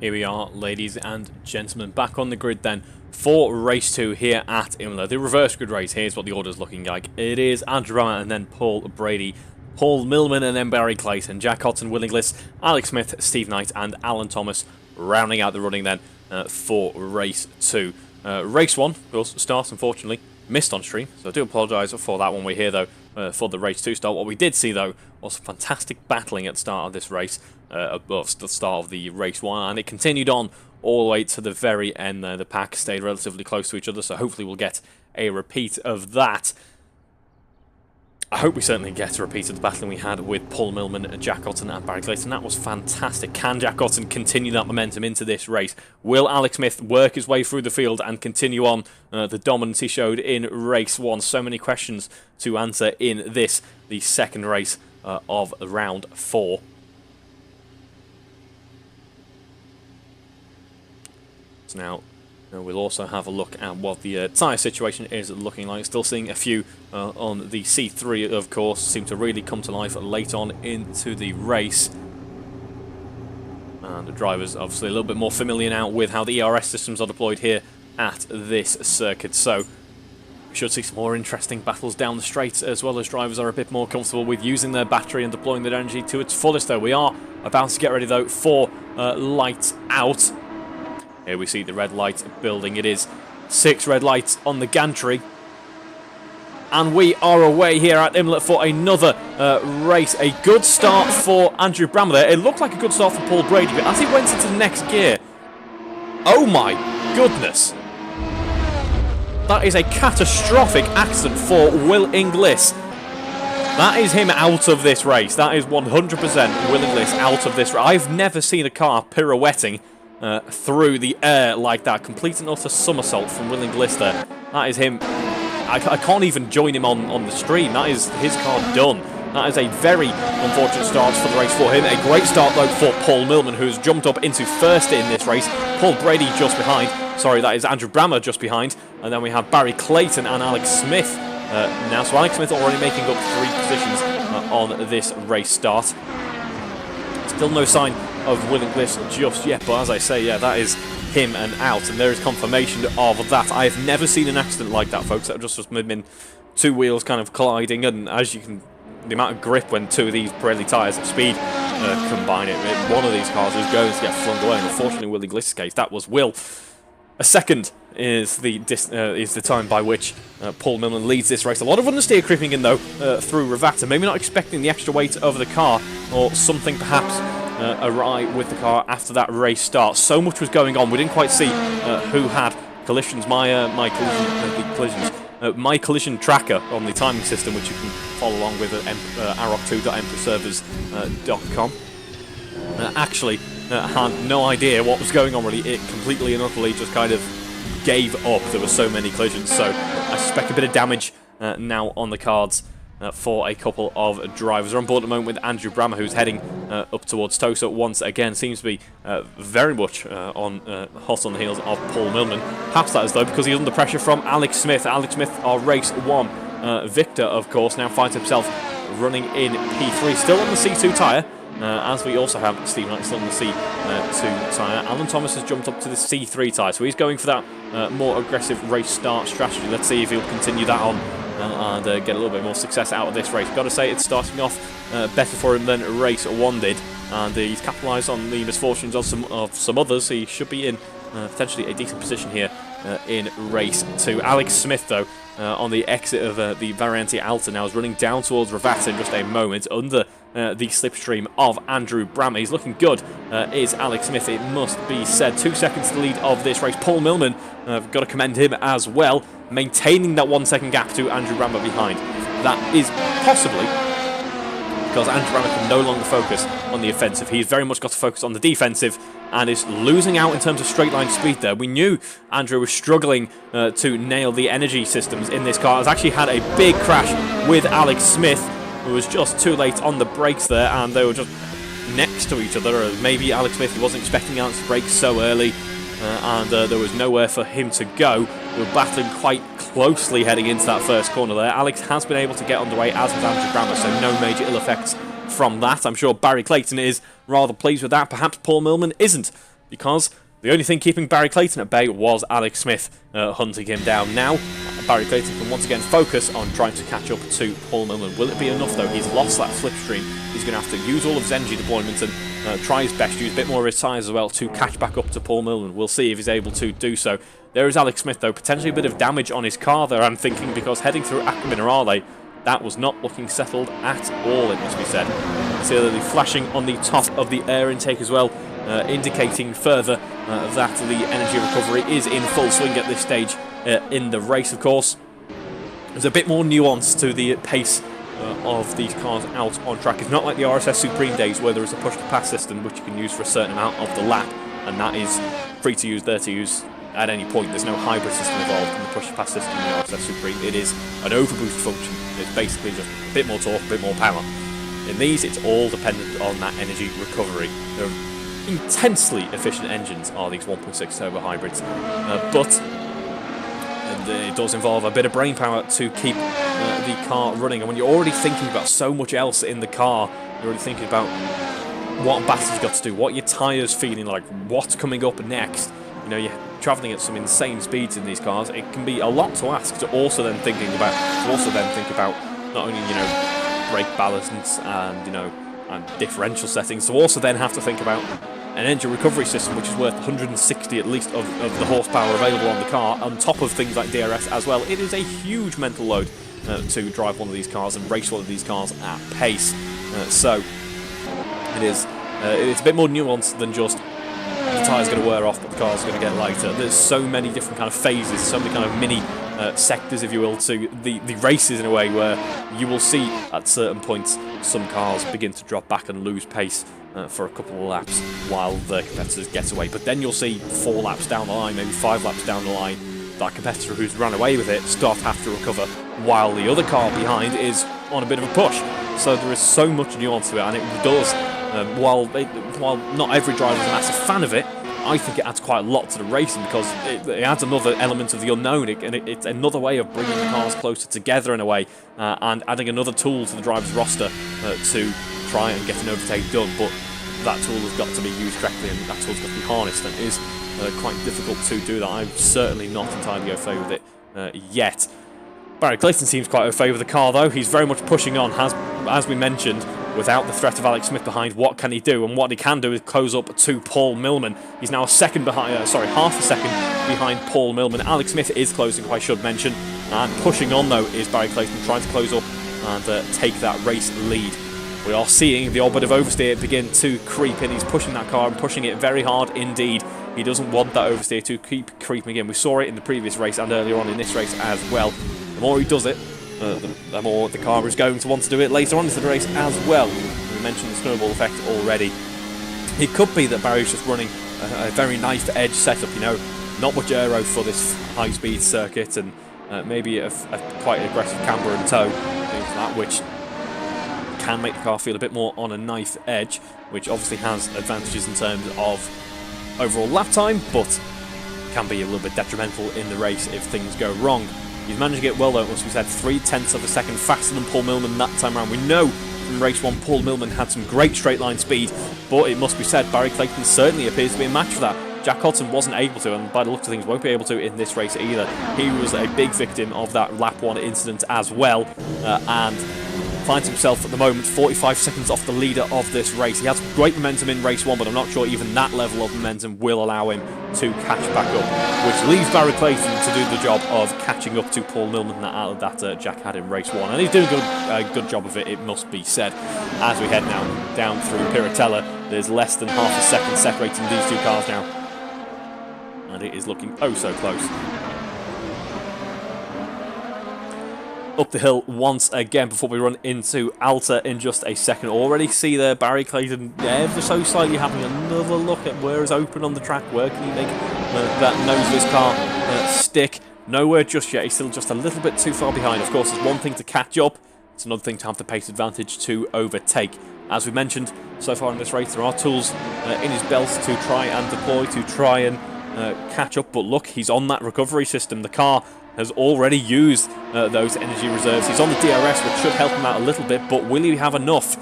Here we are, ladies and gentlemen, back on the grid then for race 2 here at Imola. The reverse grid race, here's what the order's looking like. It is Andrew Brammer and then Paul Brady, Paul Millman and then Barry Clayton, Jack Hudson, Will Inglis, Alex Smith, Steve Knight and Alan Thomas rounding out the running then for race 2. Race 1, of course, start unfortunately missed on stream, so I do apologise for that one. We're here though for the race 2 start. What we did see though was fantastic battling at the start of this race, above the start of the race 1, and it continued on all the way to the very end there. The pack stayed relatively close to each other, so hopefully we'll get a repeat of that. I hope we certainly get a repeat of the battling we had with Paul Millman, Jack Hutton and Barry Clayton. That was fantastic. Can Jack Hutton continue that momentum into this race? Will Alex Smith work his way through the field and continue on the dominance he showed in race 1? So many questions to answer in this, the second race of round 4. So now we'll also have a look at what the tyre situation is looking like. Still seeing a few on the C3, of course, seem to really come to life late on into the race. And the drivers obviously a little bit more familiar now with how the ERS systems are deployed here at this circuit. So we should see some more interesting battles down the straight, as well as drivers are a bit more comfortable with using their battery and deploying their energy to its fullest though. We are about to get ready though for lights out. Here we see the red light building. It is 6 red lights on the gantry. And we are away here at Imola for another race. A good start for Andrew Brammer there. It looked like a good start for Paul Brady, but as he went into the next gear, oh my goodness. That is a catastrophic accident for Will Inglis. That is him out of this race. That is 100% Will Inglis out of this race. I've never seen a car pirouetting through the air like that. Complete and utter somersault from Will Inglis there. That is him. I can't even join him on the stream. That is his car done. That is a very unfortunate start for the race for him. A great start though for Paul Millman, who's jumped up into first in this race. Paul Brady just behind. Sorry, that is Andrew Brammer just behind. And then we have Barry Clayton and Alex Smith now. So Alex Smith already making up 3 positions on this race start. Still no sign of Will Inglis just yet, but as I say, yeah, that is him and out, and there is confirmation of that. I have never seen an accident like that, folks. That just been 2 wheels kind of colliding, and as you can, the amount of grip when 2 of these Pirelli tyres at speed combine it, one of these cars is going to get flung away, and unfortunately, Will Inglis' case, that was Will. A second is the time by which Paul Millman leads this race. A lot of understeer creeping in though through Ravata. Maybe not expecting the extra weight over the car, or something perhaps awry with the car after that race start. So much was going on. We didn't quite see who had collisions. My collision tracker on the timing system, which you can follow along with at aroc2.emperservers.com. Actually had no idea what was going on really. It completely and utterly just kind of gave up. There were so many collisions, so I suspect a bit of damage now on the cards for a couple of drivers. We're on board at the moment with Andrew Brammer, who's heading up towards Tosa once again. Seems to be very much hot on the heels of Paul Millman. Perhaps that is though because he's under pressure from Alex Smith. Alex Smith, our race 1 victor, of course, now finds himself running in P3, still on the C2 tyre. As we also have Steve Knight still on the C2 tyre. Alan Thomas has jumped up to the C3 tyre, so he's going for that more aggressive race start strategy. Let's see if he'll continue that on and get a little bit more success out of this race. Got to say, it's starting off better for him than race 1 did, and he's capitalised on the misfortunes of some others. He should be in potentially a decent position here in race 2. Alex Smith, though, on the exit of the Variante Alta now is running down towards Ravata in just a moment under the slipstream of Andrew Brammer. He's looking good, is Alex Smith, it must be said. 2 seconds to the lead of this race. Paul Millman, got to commend him as well, maintaining that 1 second gap to Andrew Brammer behind. That is possibly because Andrew Brammer can no longer focus on the offensive. He's very much got to focus on the defensive and is losing out in terms of straight line speed there. We knew Andrew was struggling to nail the energy systems in this car. Has actually had a big crash with Alex Smith, who was just too late on the brakes there, and they were just next to each other. Maybe Alex Smith wasn't expecting Alex to brake so early, and there was nowhere for him to go. We were battling quite closely heading into that first corner there. Alex has been able to get underway, as has Andrew Brammer, so no major ill effects from that. I'm sure Barry Clayton is rather pleased with that. Perhaps Paul Millman isn't, because the only thing keeping Barry Clayton at bay was Alex Smith hunting him down. Now, Barry Clayton can once again focus on trying to catch up to Paul Millman. Will it be enough, though? He's lost that slipstream. He's going to have to use all of his energy deployment and try his best, use a bit more of his tyres as well to catch back up to Paul Millman. We'll see if he's able to do so. There is Alex Smith, though, potentially a bit of damage on his car there, I'm thinking, because heading through Acqua Minerale, that was not looking settled at all, it must be said. Similarly, flashing on the top of the air intake as well, indicating further that the energy recovery is in full swing at this stage in the race, of course. There's a bit more nuance to the pace of these cars out on track. It's not like the RSS Supreme days where there is a push-to-pass system which you can use for a certain amount of the lap, and that is free to use, there to use at any point. There's no hybrid system involved in the push-to-pass system in the RSS Supreme. It is an overboost function. It's basically just a bit more torque, a bit more power. In these, it's all dependent on that energy recovery. They're intensely efficient engines are these 1.6 turbo hybrids, but it does involve a bit of brain power to keep the car running. And when you're already thinking about so much else in the car, you're already thinking about what batteries you've got to do, what your tyres feeling like, what's coming up next. You know, you're travelling at some insane speeds in these cars. It can be a lot to ask to also then think about not only, you know, brake balance and, you know, and differential settings, to also then have to think about an engine recovery system which is worth 160 at least of the horsepower available on the car, on top of things like DRS as well. It is a huge mental load to drive one of these cars and race one of these cars at pace. So it is it's a bit more nuanced than just the tyre's going to wear off but the car's going to get lighter. There's so many different kind of phases, so many kind of mini sectors, if you will, to the races in a way, where you will see at certain points some cars begin to drop back and lose pace for a couple of laps while the competitors get away. But then you'll see 4 laps down the line, maybe 5 laps down the line, that competitor who's run away with it start to have to recover while the other car behind is on a bit of a push. So there is so much nuance to it, and it does, while not every driver is a massive fan of it, I think it adds quite a lot to the racing, because it adds another element of the unknown, and it's another way of bringing the cars closer together in a way, and adding another tool to the driver's roster to try and get an overtake done. But that tool has got to be used correctly, and that tool's got to be harnessed, and it is quite difficult to do that. I'm certainly not entirely au fait with it yet. Barry Clayton seems quite au fait with the car, though. He's very much pushing on, as we mentioned. Without the threat of Alex Smith behind, what can he do? And what he can do is close up to Paul Millman. He's now half a second behind Paul Millman. Alex Smith is closing, I should mention. And pushing on, though, is Barry Clayton, trying to close up and take that race lead. We are seeing the odd bit of oversteer begin to creep in. He's pushing that car and pushing it very hard indeed. He doesn't want that oversteer to keep creeping in. We saw it in the previous race and earlier on in this race as well. The more he does it, the more the car is going to want to do it later on into the race as well. We mentioned the snowball effect already. It could be that Barry's just running a very knife edge setup, you know, not much aero for this high-speed circuit, and maybe a quite aggressive camber and toe, things like that, which can make the car feel a bit more on a knife edge, which obviously has advantages in terms of overall lap time, but can be a little bit detrimental in the race if things go wrong. He's managed to get well, though, as we said, 0.3 of a second faster than Paul Millman that time around. We know from race 1 Paul Millman had some great straight line speed, but it must be said Barry Clayton certainly appears to be a match for that. Jack Hodson wasn't able to, and by the looks of things won't be able to in this race either. He was a big victim of that lap 1 incident as well, and finds himself at the moment 45 seconds off the leader of this race. He has great momentum in race 1, but I'm not sure even that level of momentum will allow him to catch back up, which leaves Barry Clayton to do the job of catching up to Paul Millman that Jack had in race 1. And he's doing a good job of it, it must be said. As we head now down through Piratella, there's less than half a second separating these two cars now, and it is looking oh so close. Up the hill once again before we run into Alta in just a second. Already see there Barry Clayton ever so slightly having another look at where is open on the track, where can he make that noseless car stick. Nowhere just yet, he's still just a little bit too far behind. Of course, it's one thing to catch up, it's another thing to have the pace advantage to overtake. As we mentioned, so far in this race there are tools in his belt to try and deploy, to try and catch up, but look, he's on that recovery system. The car has already used those energy reserves. He's on the DRS, which should help him out a little bit, but will he have enough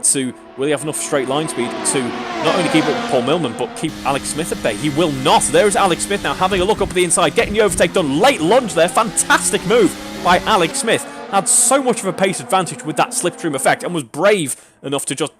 to will he have enough straight line speed to not only keep up with Paul Millman but keep Alex Smith at bay? He will not. There's Alex Smith now having a look up at the inside, getting the overtake done. Late lunge there, fantastic move by Alex Smith. Had so much of a pace advantage with that slipstream effect and was brave enough to just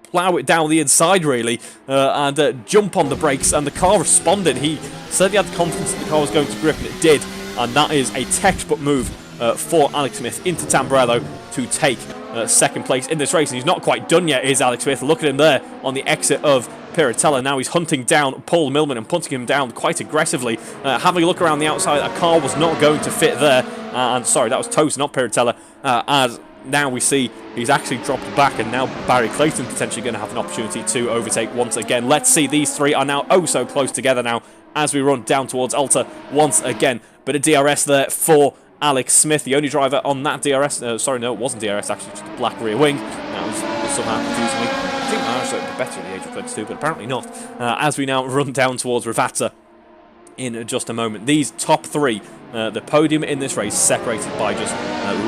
plough it down the inside really and jump on the brakes, and the car responded. He certainly had the confidence that the car was going to grip, and it did, and that is a textbook move for Alex Smith into Tamburello to take second place in this race. And he's not quite done yet, is Alex Smith. Look at him there on the exit of Piratella. Now he's hunting down Paul Millman and punting him down quite aggressively. Having a look around the outside, a car was not going to fit there. And sorry, that was Toast, not Piratella. As now we see he's actually dropped back, and now Barry Clayton potentially going to have an opportunity to overtake once again. Let's see, these three are now oh so close together now as we run down towards Alta once again. But a DRS there for Alex Smith, the only driver on that DRS. Sorry, no, it wasn't DRS, actually, just a black rear wing. That was somehow confusing me. I think Irish would be better at the age of 22, but apparently not. As we now run down towards Rivata in just a moment. These top three, the podium in this race, separated by just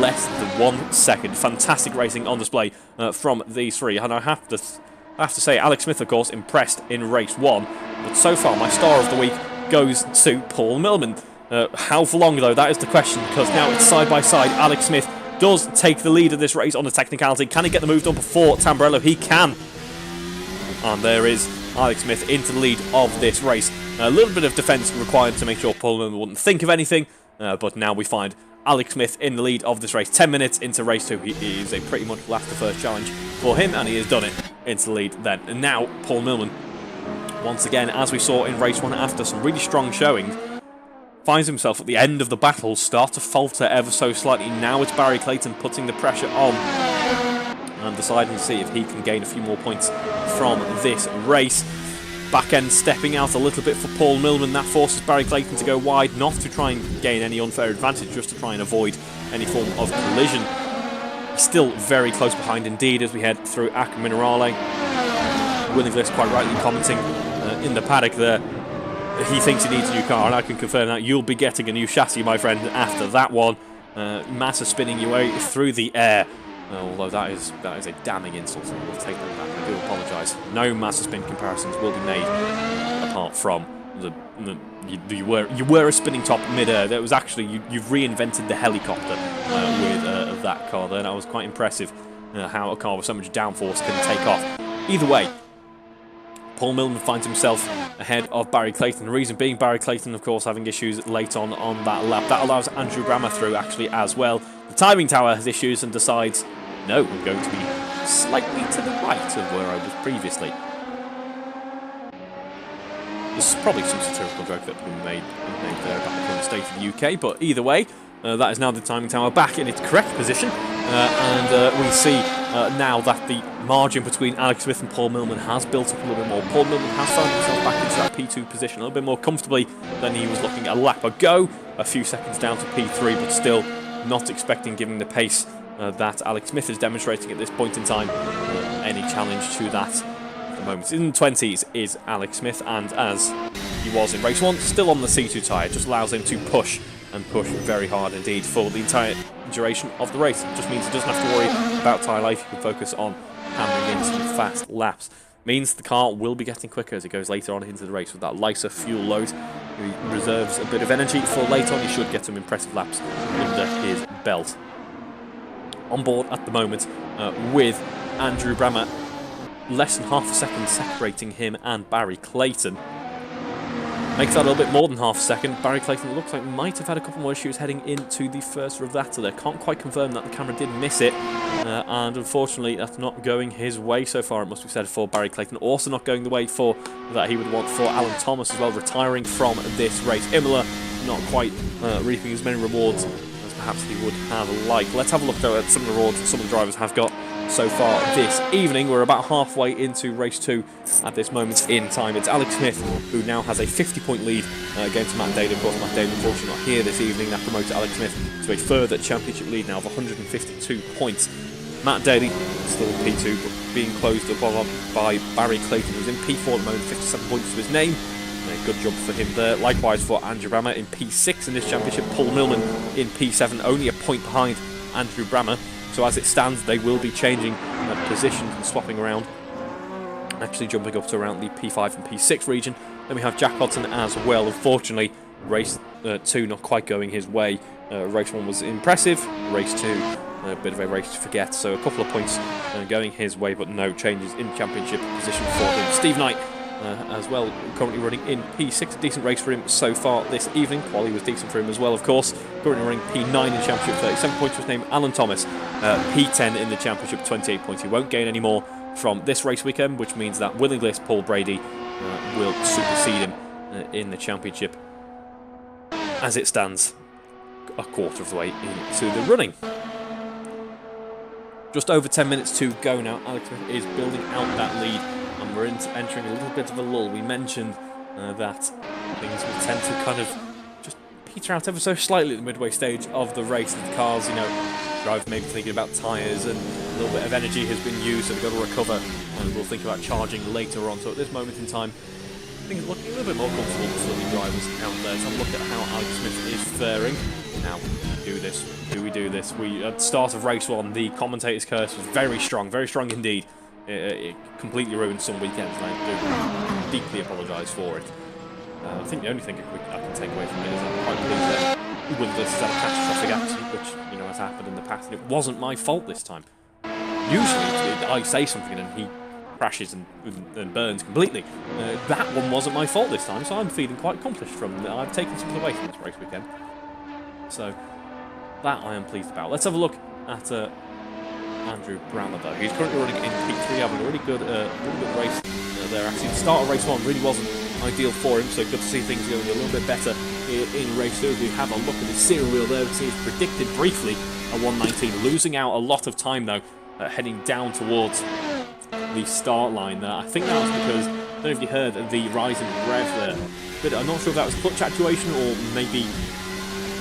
less than 1 second. Fantastic racing on display from these three. And I have to say, Alex Smith, of course, impressed in race 1. But so far, my star of the week goes to Paul Millman. How for long, though? That is the question, because now it's side by side. Alex Smith does take the lead of this race on the technicality. Can he get the move done before Tamburello? He can. And there is Alex Smith into the lead of this race. A little bit of defence required to make sure Paul Millman wouldn't think of anything, but now we find Alex Smith in the lead of this race. 10 minutes into race 2, he is a pretty much last to first challenge for him, and he has done it into the lead then. And now Paul Millman, once again, as we saw in race 1, after some really strong showing, finds himself at the end of the battle, start to falter ever so slightly. Now it's Barry Clayton putting the pressure on and deciding to see if he can gain a few more points from this race. Back end stepping out a little bit for Paul Millman. That forces Barry Clayton to go wide, not to try and gain any unfair advantage, just to try and avoid any form of collision. Still very close behind indeed as we head through Ac Minerale. Willinglis quite rightly commenting in the paddock there. He thinks he needs a new car, and I can confirm that you'll be getting a new chassis, my friend, after that one. Massa spinning your way through the air. Although that is a damning insult, so we'll take that back. I do apologise. No Massa spin comparisons will be made apart from you were a spinning top mid-air. That was actually you've reinvented the helicopter with that car there. That was quite impressive how a car with so much downforce can take off. Either way, Paul Millman finds himself ahead of Barry Clayton. The reason being Barry Clayton, of course, having issues late on that lap. That allows Andrew Brammer through, actually, as well. The timing tower has issues and decides, no, I'm going to be slightly to the right of where I was previously. This is probably some satirical joke that we made there about the current state of the UK, but either way, that is now the timing tower back in its correct position. And we see now that the margin between Alex Smith and Paul Millman has built up a little bit more. Paul Millman has found himself back into that P2 position a little bit more comfortably than he was looking a lap ago. A few seconds down to P3, but still not expecting, given the pace that Alex Smith is demonstrating at this point in time, any challenge to that. At the moment in the 20s is Alex Smith, and as he was in race 1, still on the C2 tyre, just allows him to push and push very hard indeed for the entire duration of the race. It just means he doesn't have to worry about tyre life. He can focus on hammering in some fast laps. Means the car will be getting quicker as it goes later on into the race with that lighter fuel load. He reserves a bit of energy for later on. He should get some impressive laps under his belt. On board at the moment with Andrew Brammer, less than half a second separating him and Barry Clayton. Makes that a little bit more than half a second. Barry Clayton looks like might have had a couple more issues heading into the first Rivata there. Can't quite confirm that the camera did miss it. And unfortunately, that's not going his way so far, it must be said, for Barry Clayton. Also not going the way for that he would want for Alan Thomas as well, retiring from this race. Imola not quite reaping as many rewards as perhaps he would have liked. Let's have a look though at some of the rewards some of the drivers have got so far this evening. We're about halfway into race 2 at this moment in time. It's Alex Smith who now has a 50-point lead against Matt Daly. Of course, Matt Daly unfortunately not here this evening. That promotes Alex Smith to a further championship lead now of 152 points. Matt Daly still in P2, but being closed up by Barry Clayton, who's in P4 at the moment, 57 points to his name. Good job for him there. Likewise for Andrew Brammer in P6 in this championship. Paul Millman in P7, only a point behind Andrew Brammer. So as it stands, they will be changing positions and swapping around, actually jumping up to around the P5 and P6 region. Then we have Jack Hodson as well. Unfortunately, race 2 not quite going his way. Race 1 was impressive, race 2 a bit of a race to forget, so a couple of points going his way, but no changes in championship position for him. Steve Knight as well, currently running in P6, a decent race for him so far this evening. Quali was decent for him as well, of course. Currently running P9 in the championship, 37 points for his name. Alan Thomas, P10 in the championship, 28 points. He won't gain any more from this race weekend, which means that Will Inglis, Paul Brady will supersede him in the championship as it stands a quarter of the way into the running. Just over 10 minutes to go now. Alex Smith is building out that lead, and we're entering a little bit of a lull. We mentioned that things will tend to kind of just peter out ever so slightly at the midway stage of the race. The cars, you know, drivers maybe thinking about tyres, and a little bit of energy has been used, so they've got to recover, and we'll think about charging later on. So at this moment in time, things are looking a little bit more comfortable for the drivers out there. So have a look at how Alex Smith is faring. Now, do this. Do we do this? At the start of race 1, the commentator's curse was very strong indeed. It completely ruined some weekends, and I do deeply apologise for it. I think the only thing I can take away from it is I'm quite pleased that Will Inglis has had a catastrophic accident, which, you know, has happened in the past, and it wasn't my fault this time. Usually, I say something and he crashes and burns completely. That one wasn't my fault this time, so I'm feeling quite accomplished from it. I've taken something away from this race weekend. So, that I am pleased about. Let's have a look at Andrew Brammer, though. He's currently running in P3, having a really good race there. Actually, the start of race 1 really wasn't ideal for him, so good to see things going a little bit better in race 2. We have a look at the steering wheel there. We see it's predicted briefly a 119, losing out a lot of time, though, heading down towards the start line there. I think that was because, I don't know if you heard the rise in rev there, but I'm not sure if that was clutch actuation or maybe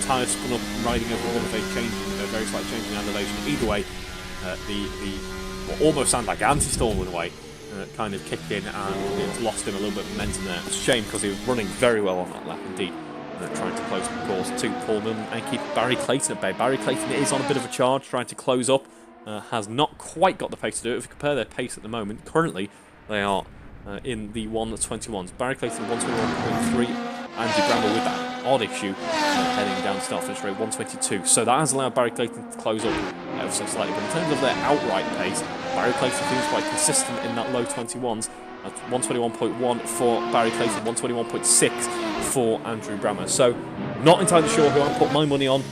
tyres spun up riding over all of a very slight change in elevation. Either way, what almost sounded like anti-stall in a way, kind of kicked in, and it's lost him a little bit of momentum there. It's a shame because he was running very well on that lap indeed, trying to close the course to Paul Millman and keep Barry Clayton at bay. Barry Clayton is on a bit of a charge, trying to close up, has not quite got the pace to do it. If you compare their pace at the moment, currently they are in the 121s. Barry Clayton 121.3, Andy Bramble with that odd issue heading down start finish rate 122. So that has allowed Barry Clayton to close up ever so slightly. But in terms of their outright pace, Barry Clayton seems quite consistent in that low 21s. That's 121.1 for Barry Clayton, 121.6 for Andrew Brammer. So not entirely sure who I'll put my money on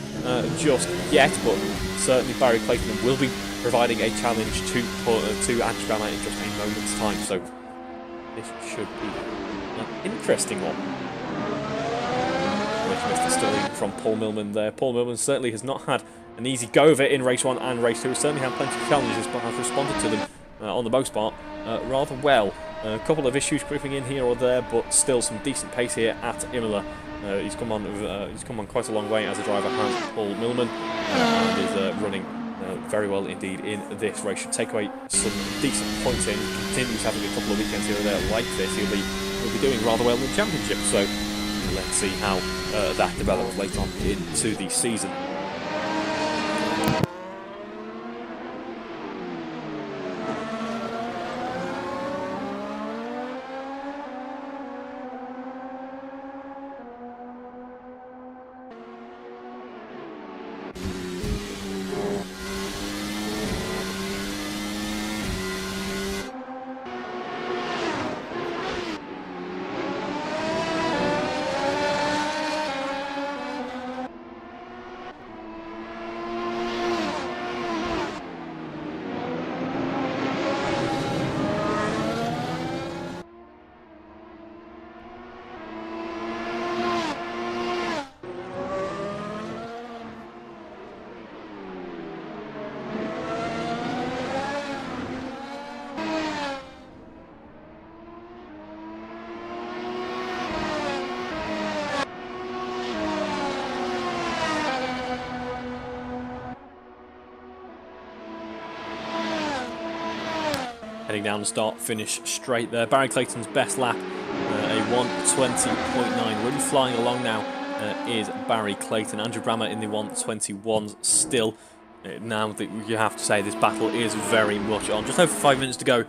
just yet, but certainly Barry Clayton will be providing a challenge to Andrew Brammer in just a moment's time. So this should be an interesting one. Mr. Sterling from Paul Millman there. Paul Millman certainly has not had an easy go of it in race 1 and race 2. He's certainly had plenty of challenges, but has responded to them on the most part rather well. A couple of issues creeping in here or there, but still some decent pace here at Imola. He's come on quite a long way as a driver, has Paul Millman, and is running very well indeed in this race. Should take away some decent points in. Continues having a couple of weekends here or there like this. He'll be doing rather well in the championship. So let's see how that develops later on into the season. Heading down the start, finish straight there. Barry Clayton's best lap, a 120.9. Really flying along now is Barry Clayton. Andrew Brammer in the 121s still. Now that you have to say this battle is very much on. Just over 5 minutes to go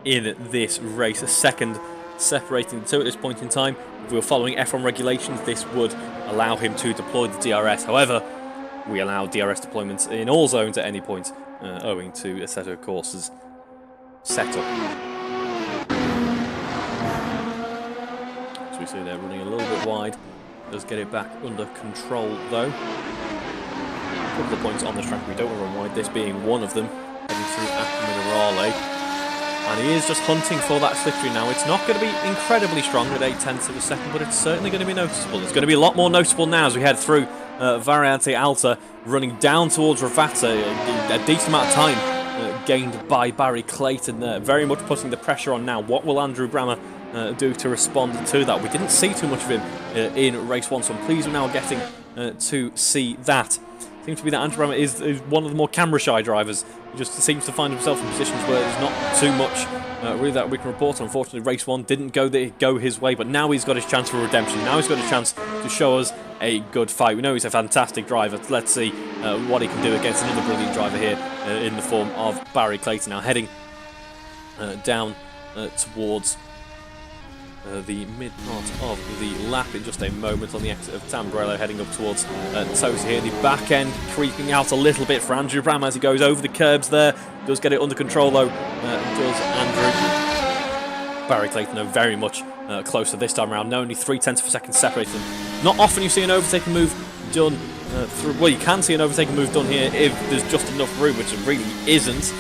in this race. A second separating the two at this point in time. If we were following F1 regulations, this would allow him to deploy the DRS. However, we allow DRS deployments in all zones at any point, owing to Assetto Corse's setup. So we see they're running a little bit wide. Does get it back under control though. A couple of points on the track we don't want to run wide, this being one of them, heading through Minerale. And he is just hunting for that slipstream now. It's not going to be incredibly strong at 0.8 of a second, but it's certainly going to be noticeable. It's going to be a lot more noticeable now as we head through Variante Alta, running down towards Ravata. A decent amount of time gained by Barry Clayton there, very much putting the pressure on now. What will Andrew Brammer do to respond to that? We didn't see too much of him in race 1, so I'm pleased we're now getting to see that. Seems to be that Andrew Brammer is one of the more camera-shy drivers. He just seems to find himself in positions where there's not too much really that we can report on. Unfortunately, race 1 didn't go his way, but now he's got his chance for redemption. Now he's got a chance to show us a good fight. We know he's a fantastic driver. Let's see what he can do against another brilliant driver here in the form of Barry Clayton. Now heading down towards the mid part of the lap in just a moment on the exit of Tamburello, heading up towards Tosa here. The back end creeping out a little bit for Andrew Brammer as he goes over the curbs there. Does get it under control though, does Andrew. Barry Clayton though very much closer this time around. Only 0.3 of a second separating them. Not often you see an overtaking move done through. Well, you can see an overtaking move done here if there's just enough room, which there really isn't.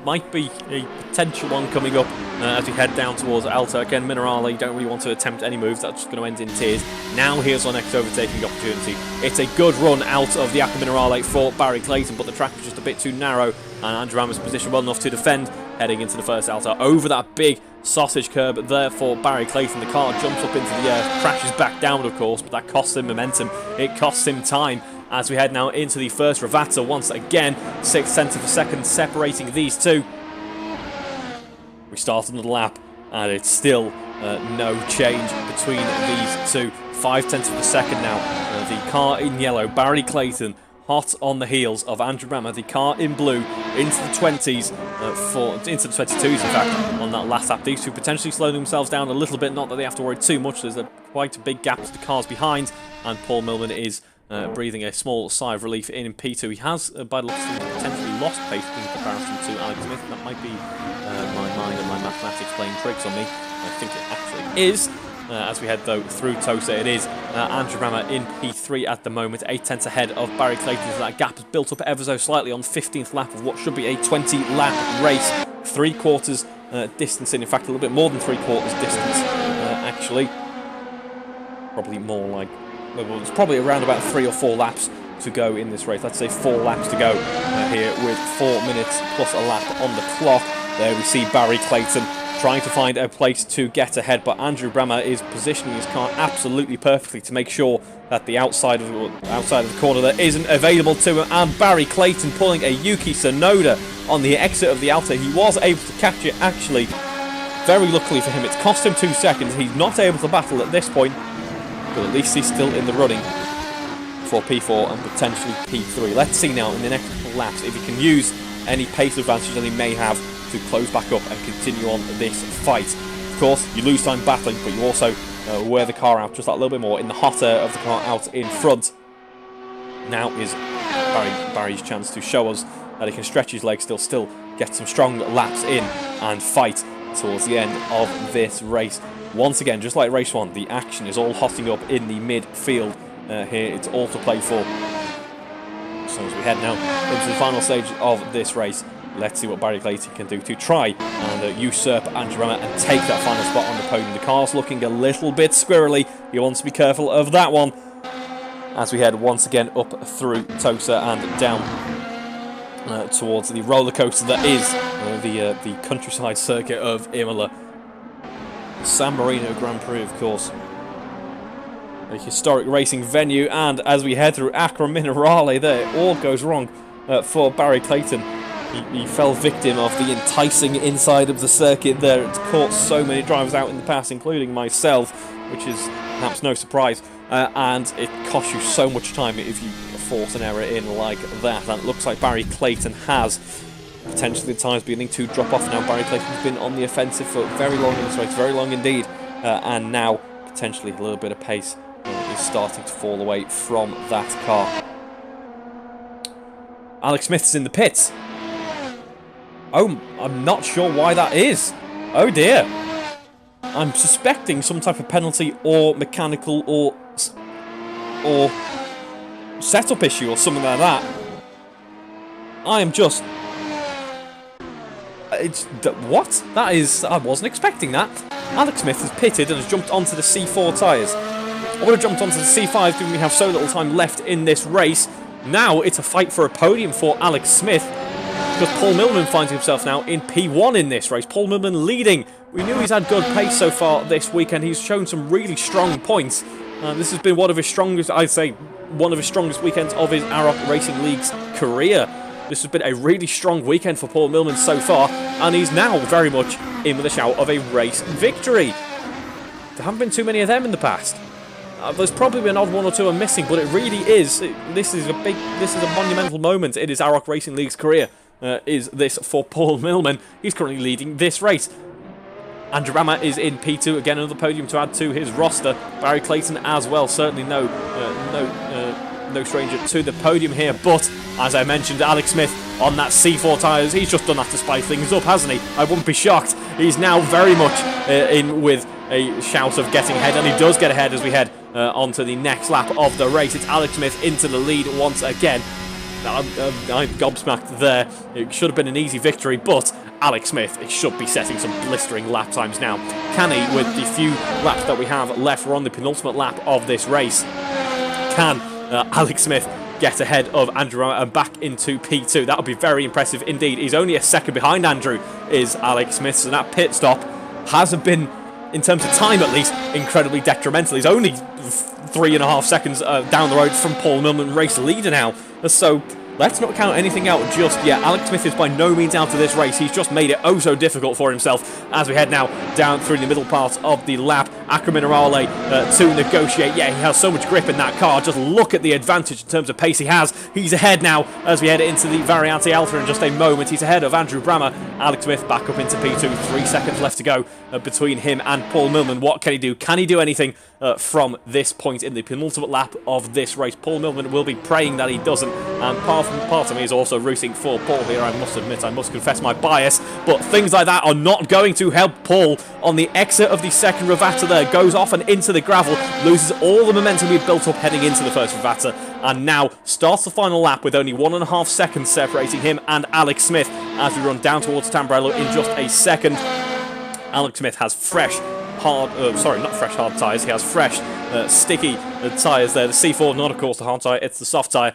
Might be a potential one coming up as we head down towards Alta. Again, Minerale, you don't really want to attempt any moves, that's just going to end in tears. Now here's our next overtaking opportunity. It's a good run out of the Acca Minerale for Barry Clayton, but the track is just a bit too narrow, and Andrew Brammer's position well enough to defend heading into the first Alta. Over that big sausage curb there for Barry Clayton. The car jumps up into the air, crashes back down of course, but that costs him momentum, it costs him time. As we head now into the first Ravata, once again, 0.6 of a second separating these two. We start another lap, and it's still no change between these two. 0.5 of a second now. The car in yellow, Barry Clayton, hot on the heels of Andrew Brammer. The car in blue into the 20s, into the 22s in fact, on that last lap. These two potentially slowing themselves down a little bit, not that they have to worry too much. There's quite a big gap to the cars behind, and Paul Millman is breathing a small sigh of relief in P2. He has, by the looks of things, potentially lost pace in comparison to Alex Smith. That might be my mind and my mathematics playing tricks on me. I think it actually is. As we head, though, through Tosa, it is Andrew Brammer in P3 at the moment, 0.8 ahead of Barry Clayton. So that gap has built up ever so slightly on the 15th lap of what should be a 20-lap race. 3/4 distance in fact, a little bit more than 3/4 distance, actually. Probably more like... Well, it's probably around about 3 or 4 laps to go in this race. Let's say 4 laps to go here with 4 minutes plus a lap on the clock. There we see Barry Clayton trying to find a place to get ahead, but Andrew Brammer is positioning his car absolutely perfectly to make sure that the outside of the corner there isn't available to him. And Barry Clayton pulling a Yuki Tsunoda on the exit of the Alta. He was able to catch it actually. Very luckily for him, it's cost him 2 seconds. He's not able to battle at this point, but at least he's still in the running for P4 and potentially P3. Let's see now in the next couple laps if he can use any pace advantage that he may have to close back up and continue on this fight. Of course, you lose time battling, but you also wear the car out just that little bit more in the hot air of the car out in front. Now is Barry's chance to show us that he can stretch his legs, still get some strong laps in and fight towards the end of this race. Once again, just like race 1, the action is all hotting up in the midfield here. It's all to play for. So as we head now into the final stage of this race, let's see what Barry Clayton can do to try and usurp Andrew Brammer and take that final spot on the podium. The car's looking a little bit squirrely. You want to be careful of that one. As we head once again up through Tosa and down towards the roller coaster that is the countryside circuit of Imola. San Marino Grand Prix, of course. A historic racing venue, and as we head through Acca Minerale there, it all goes wrong for Barry Clayton. He fell victim of the enticing inside of the circuit there. It's caught so many drivers out in the past, including myself, which is perhaps no surprise. and it costs you so much time if you force an error in like that. And it looks like Barry Clayton has potentially at times beginning to drop off now. Barry Clayton's been on the offensive for very long in this race, very long indeed, and now potentially a little bit of pace is starting to fall away from that car. Alex Smith's in the pits. Oh, I'm not sure why that is. Oh dear. I'm suspecting some type of penalty or mechanical or setup issue or something like that. I am just... what? That is... I wasn't expecting that. Alex Smith has pitted and has jumped onto the C4 tyres. I would have jumped onto the C5 given we have so little time left in this race. Now it's a fight for a podium for Alex Smith, because Paul Millman finds himself now in P1 in this race. Paul Millman leading. We knew he's had good pace so far this weekend. He's shown some really strong points. This has been one of his strongest, I'd say, one of his strongest weekends of his AROC Racing League's career. This has been a really strong weekend for Paul Millman so far, and he's now very much in with a shout of a race victory. There haven't been too many of them in the past. There's probably an odd one or two I'm missing, but it really is. This is a monumental moment in his AROC Racing League's career. Is this for Paul Millman? He's currently leading this race. Andrew Rama is in P2, again another podium to add to his roster. Barry Clayton as well, certainly no stranger to the podium here. But as I mentioned, Alex Smith on that C4 tyres, he's just done that to spice things up, hasn't he? I wouldn't be shocked. He's now very much in with a shout of getting ahead, and he does get ahead as we head onto the next lap of the race. It's Alex Smith into the lead once again. I'm gobsmacked there. It should have been an easy victory, but Alex Smith should be setting some blistering lap times now. Can he, with the few laps that we have left? We're on the penultimate lap of this race. Can Alex Smith get ahead of Andrew Rama and back into P2? That would be very impressive indeed. He's only a second behind Andrew, is Alex Smith, so that pit stop hasn't been, in terms of time at least, incredibly detrimental. He's only 3.5 seconds down the road from Paul Millman, race leader now. So let's not count anything out just yet. Alex Smith is by no means out of this race. He's just made it oh so difficult for himself as we head now down through the middle part of the lap. Acra Minerale to negotiate. Yeah, he has so much grip in that car. Just look at the advantage in terms of pace he has. He's ahead now as we head into the Variante Alpha in just a moment. He's ahead of Andrew Brammer. Alex Smith back up into P2. 3 seconds left to go between him and Paul Millman. What can he do? Can he do anything from this point in the penultimate lap of this race? Paul Millman will be praying that he doesn't, and part of me is also rooting for Paul here. I must admit, I must confess my bias, but things like that are not going to help Paul. On the exit of the second regatta there, goes off and into the gravel, loses all the momentum we've built up heading into the first regatta, and now starts the final lap with only 1.5 seconds separating him and Alex Smith as we run down towards Tamburello in just a second. Alex Smith has fresh hard tyres. He has fresh sticky tyres there. The C4, not of course the hard tyre, it's the soft tyre.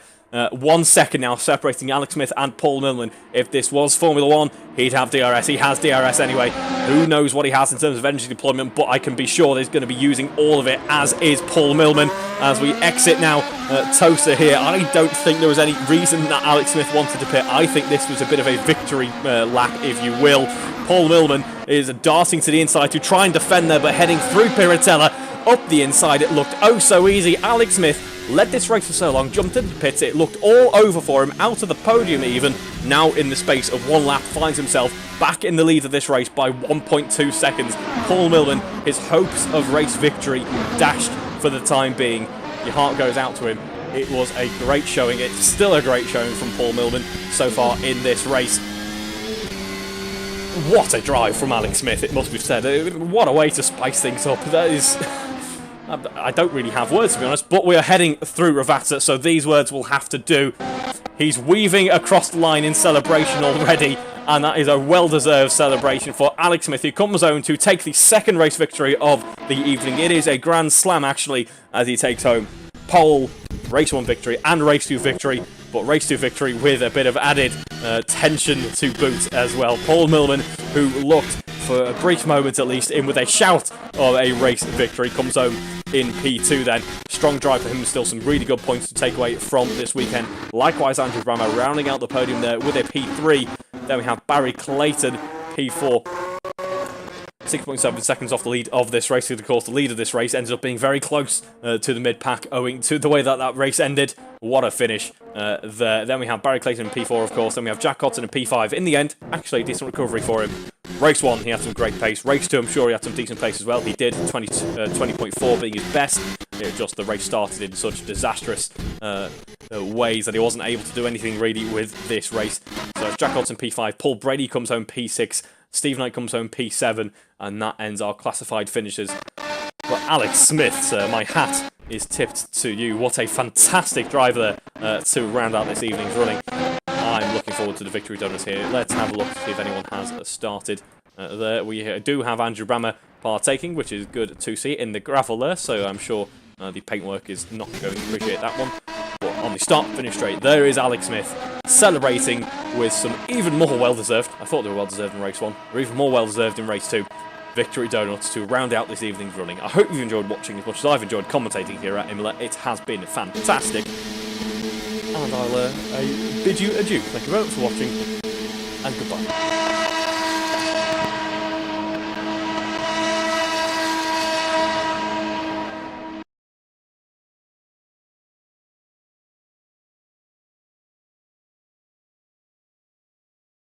1 second now separating Alex Smith and Paul Millman. If this was Formula 1, he'd have DRS. He has DRS anyway. Who knows what he has in terms of energy deployment, but I can be sure that he's going to be using all of it, as is Paul Millman. As we exit now Tosa here, I don't think there was any reason that Alex Smith wanted to pit. I think this was a bit of a victory lap, if you will. Paul Millman is darting to the inside to try and defend there, but heading through Piratella up the inside. It looked oh so easy. Alex Smith led this race for so long, jumped into the pits, it looked all over for him, out of the podium even. Now in the space of one lap finds himself back in the lead of this race by 1.2 seconds. Paul Millman, his hopes of race victory dashed for the time being. Your heart goes out to him. It was a great showing. It's still a great showing from Paul Millman so far in this race. What a drive from Alex Smith, it must be said. What a way to spice things up. That is... I don't really have words, to be honest, but we are heading through Regatta, so these words will have to do. He's weaving across the line in celebration already, and that is a well-deserved celebration for Alex Smith, who comes home to take the second race victory of the evening. It is a grand slam, actually, as he takes home pole, race 1 victory, and race 2 victory, but race 2 victory with a bit of added tension to boot as well. Paul Millman, who looked for a brief moment at least in with a shout of a race victory, comes home in P2 then. Strong drive for him, still some really good points to take away from this weekend. Likewise, Andrew Brammer rounding out the podium there with a P3. Then we have Barry Clayton, P4. 6.7 seconds off the lead of this race. Of course, the lead of this race ended up being very close to the mid-pack, owing to the way that race ended. What a finish there. Then we have Barry Clayton in P4, of course. Then we have Jack Cotton in P5. In the end, actually, a decent recovery for him. Race 1, he had some great pace. Race 2, I'm sure he had some decent pace as well. He did, 20.4 being his best. It was just the race started in such disastrous ways that he wasn't able to do anything really with this race. So it's Jack Cotton P5, Paul Brady comes home P6, Steve Knight comes home P7, and that ends our classified finishes. But Alex Smith, my hat is tipped to you. What a fantastic driver there to round out this evening's running. I'm looking forward to the victory donuts here. Let's have a look to see if anyone has started. There we do have Andrew Brammer partaking, which is good to see in the gravel there, so I'm sure the paintwork is not going to appreciate that one. But on the start-finish straight, there is Alex Smith celebrating with some even more well-deserved. I thought they were well-deserved in race 1. They're even more well-deserved in race 2. Victory donuts to round out this evening's running. I hope you've enjoyed watching as much as I've enjoyed commentating here at Imola. It has been fantastic. And I'll bid you adieu. Thank you very much for watching, and goodbye.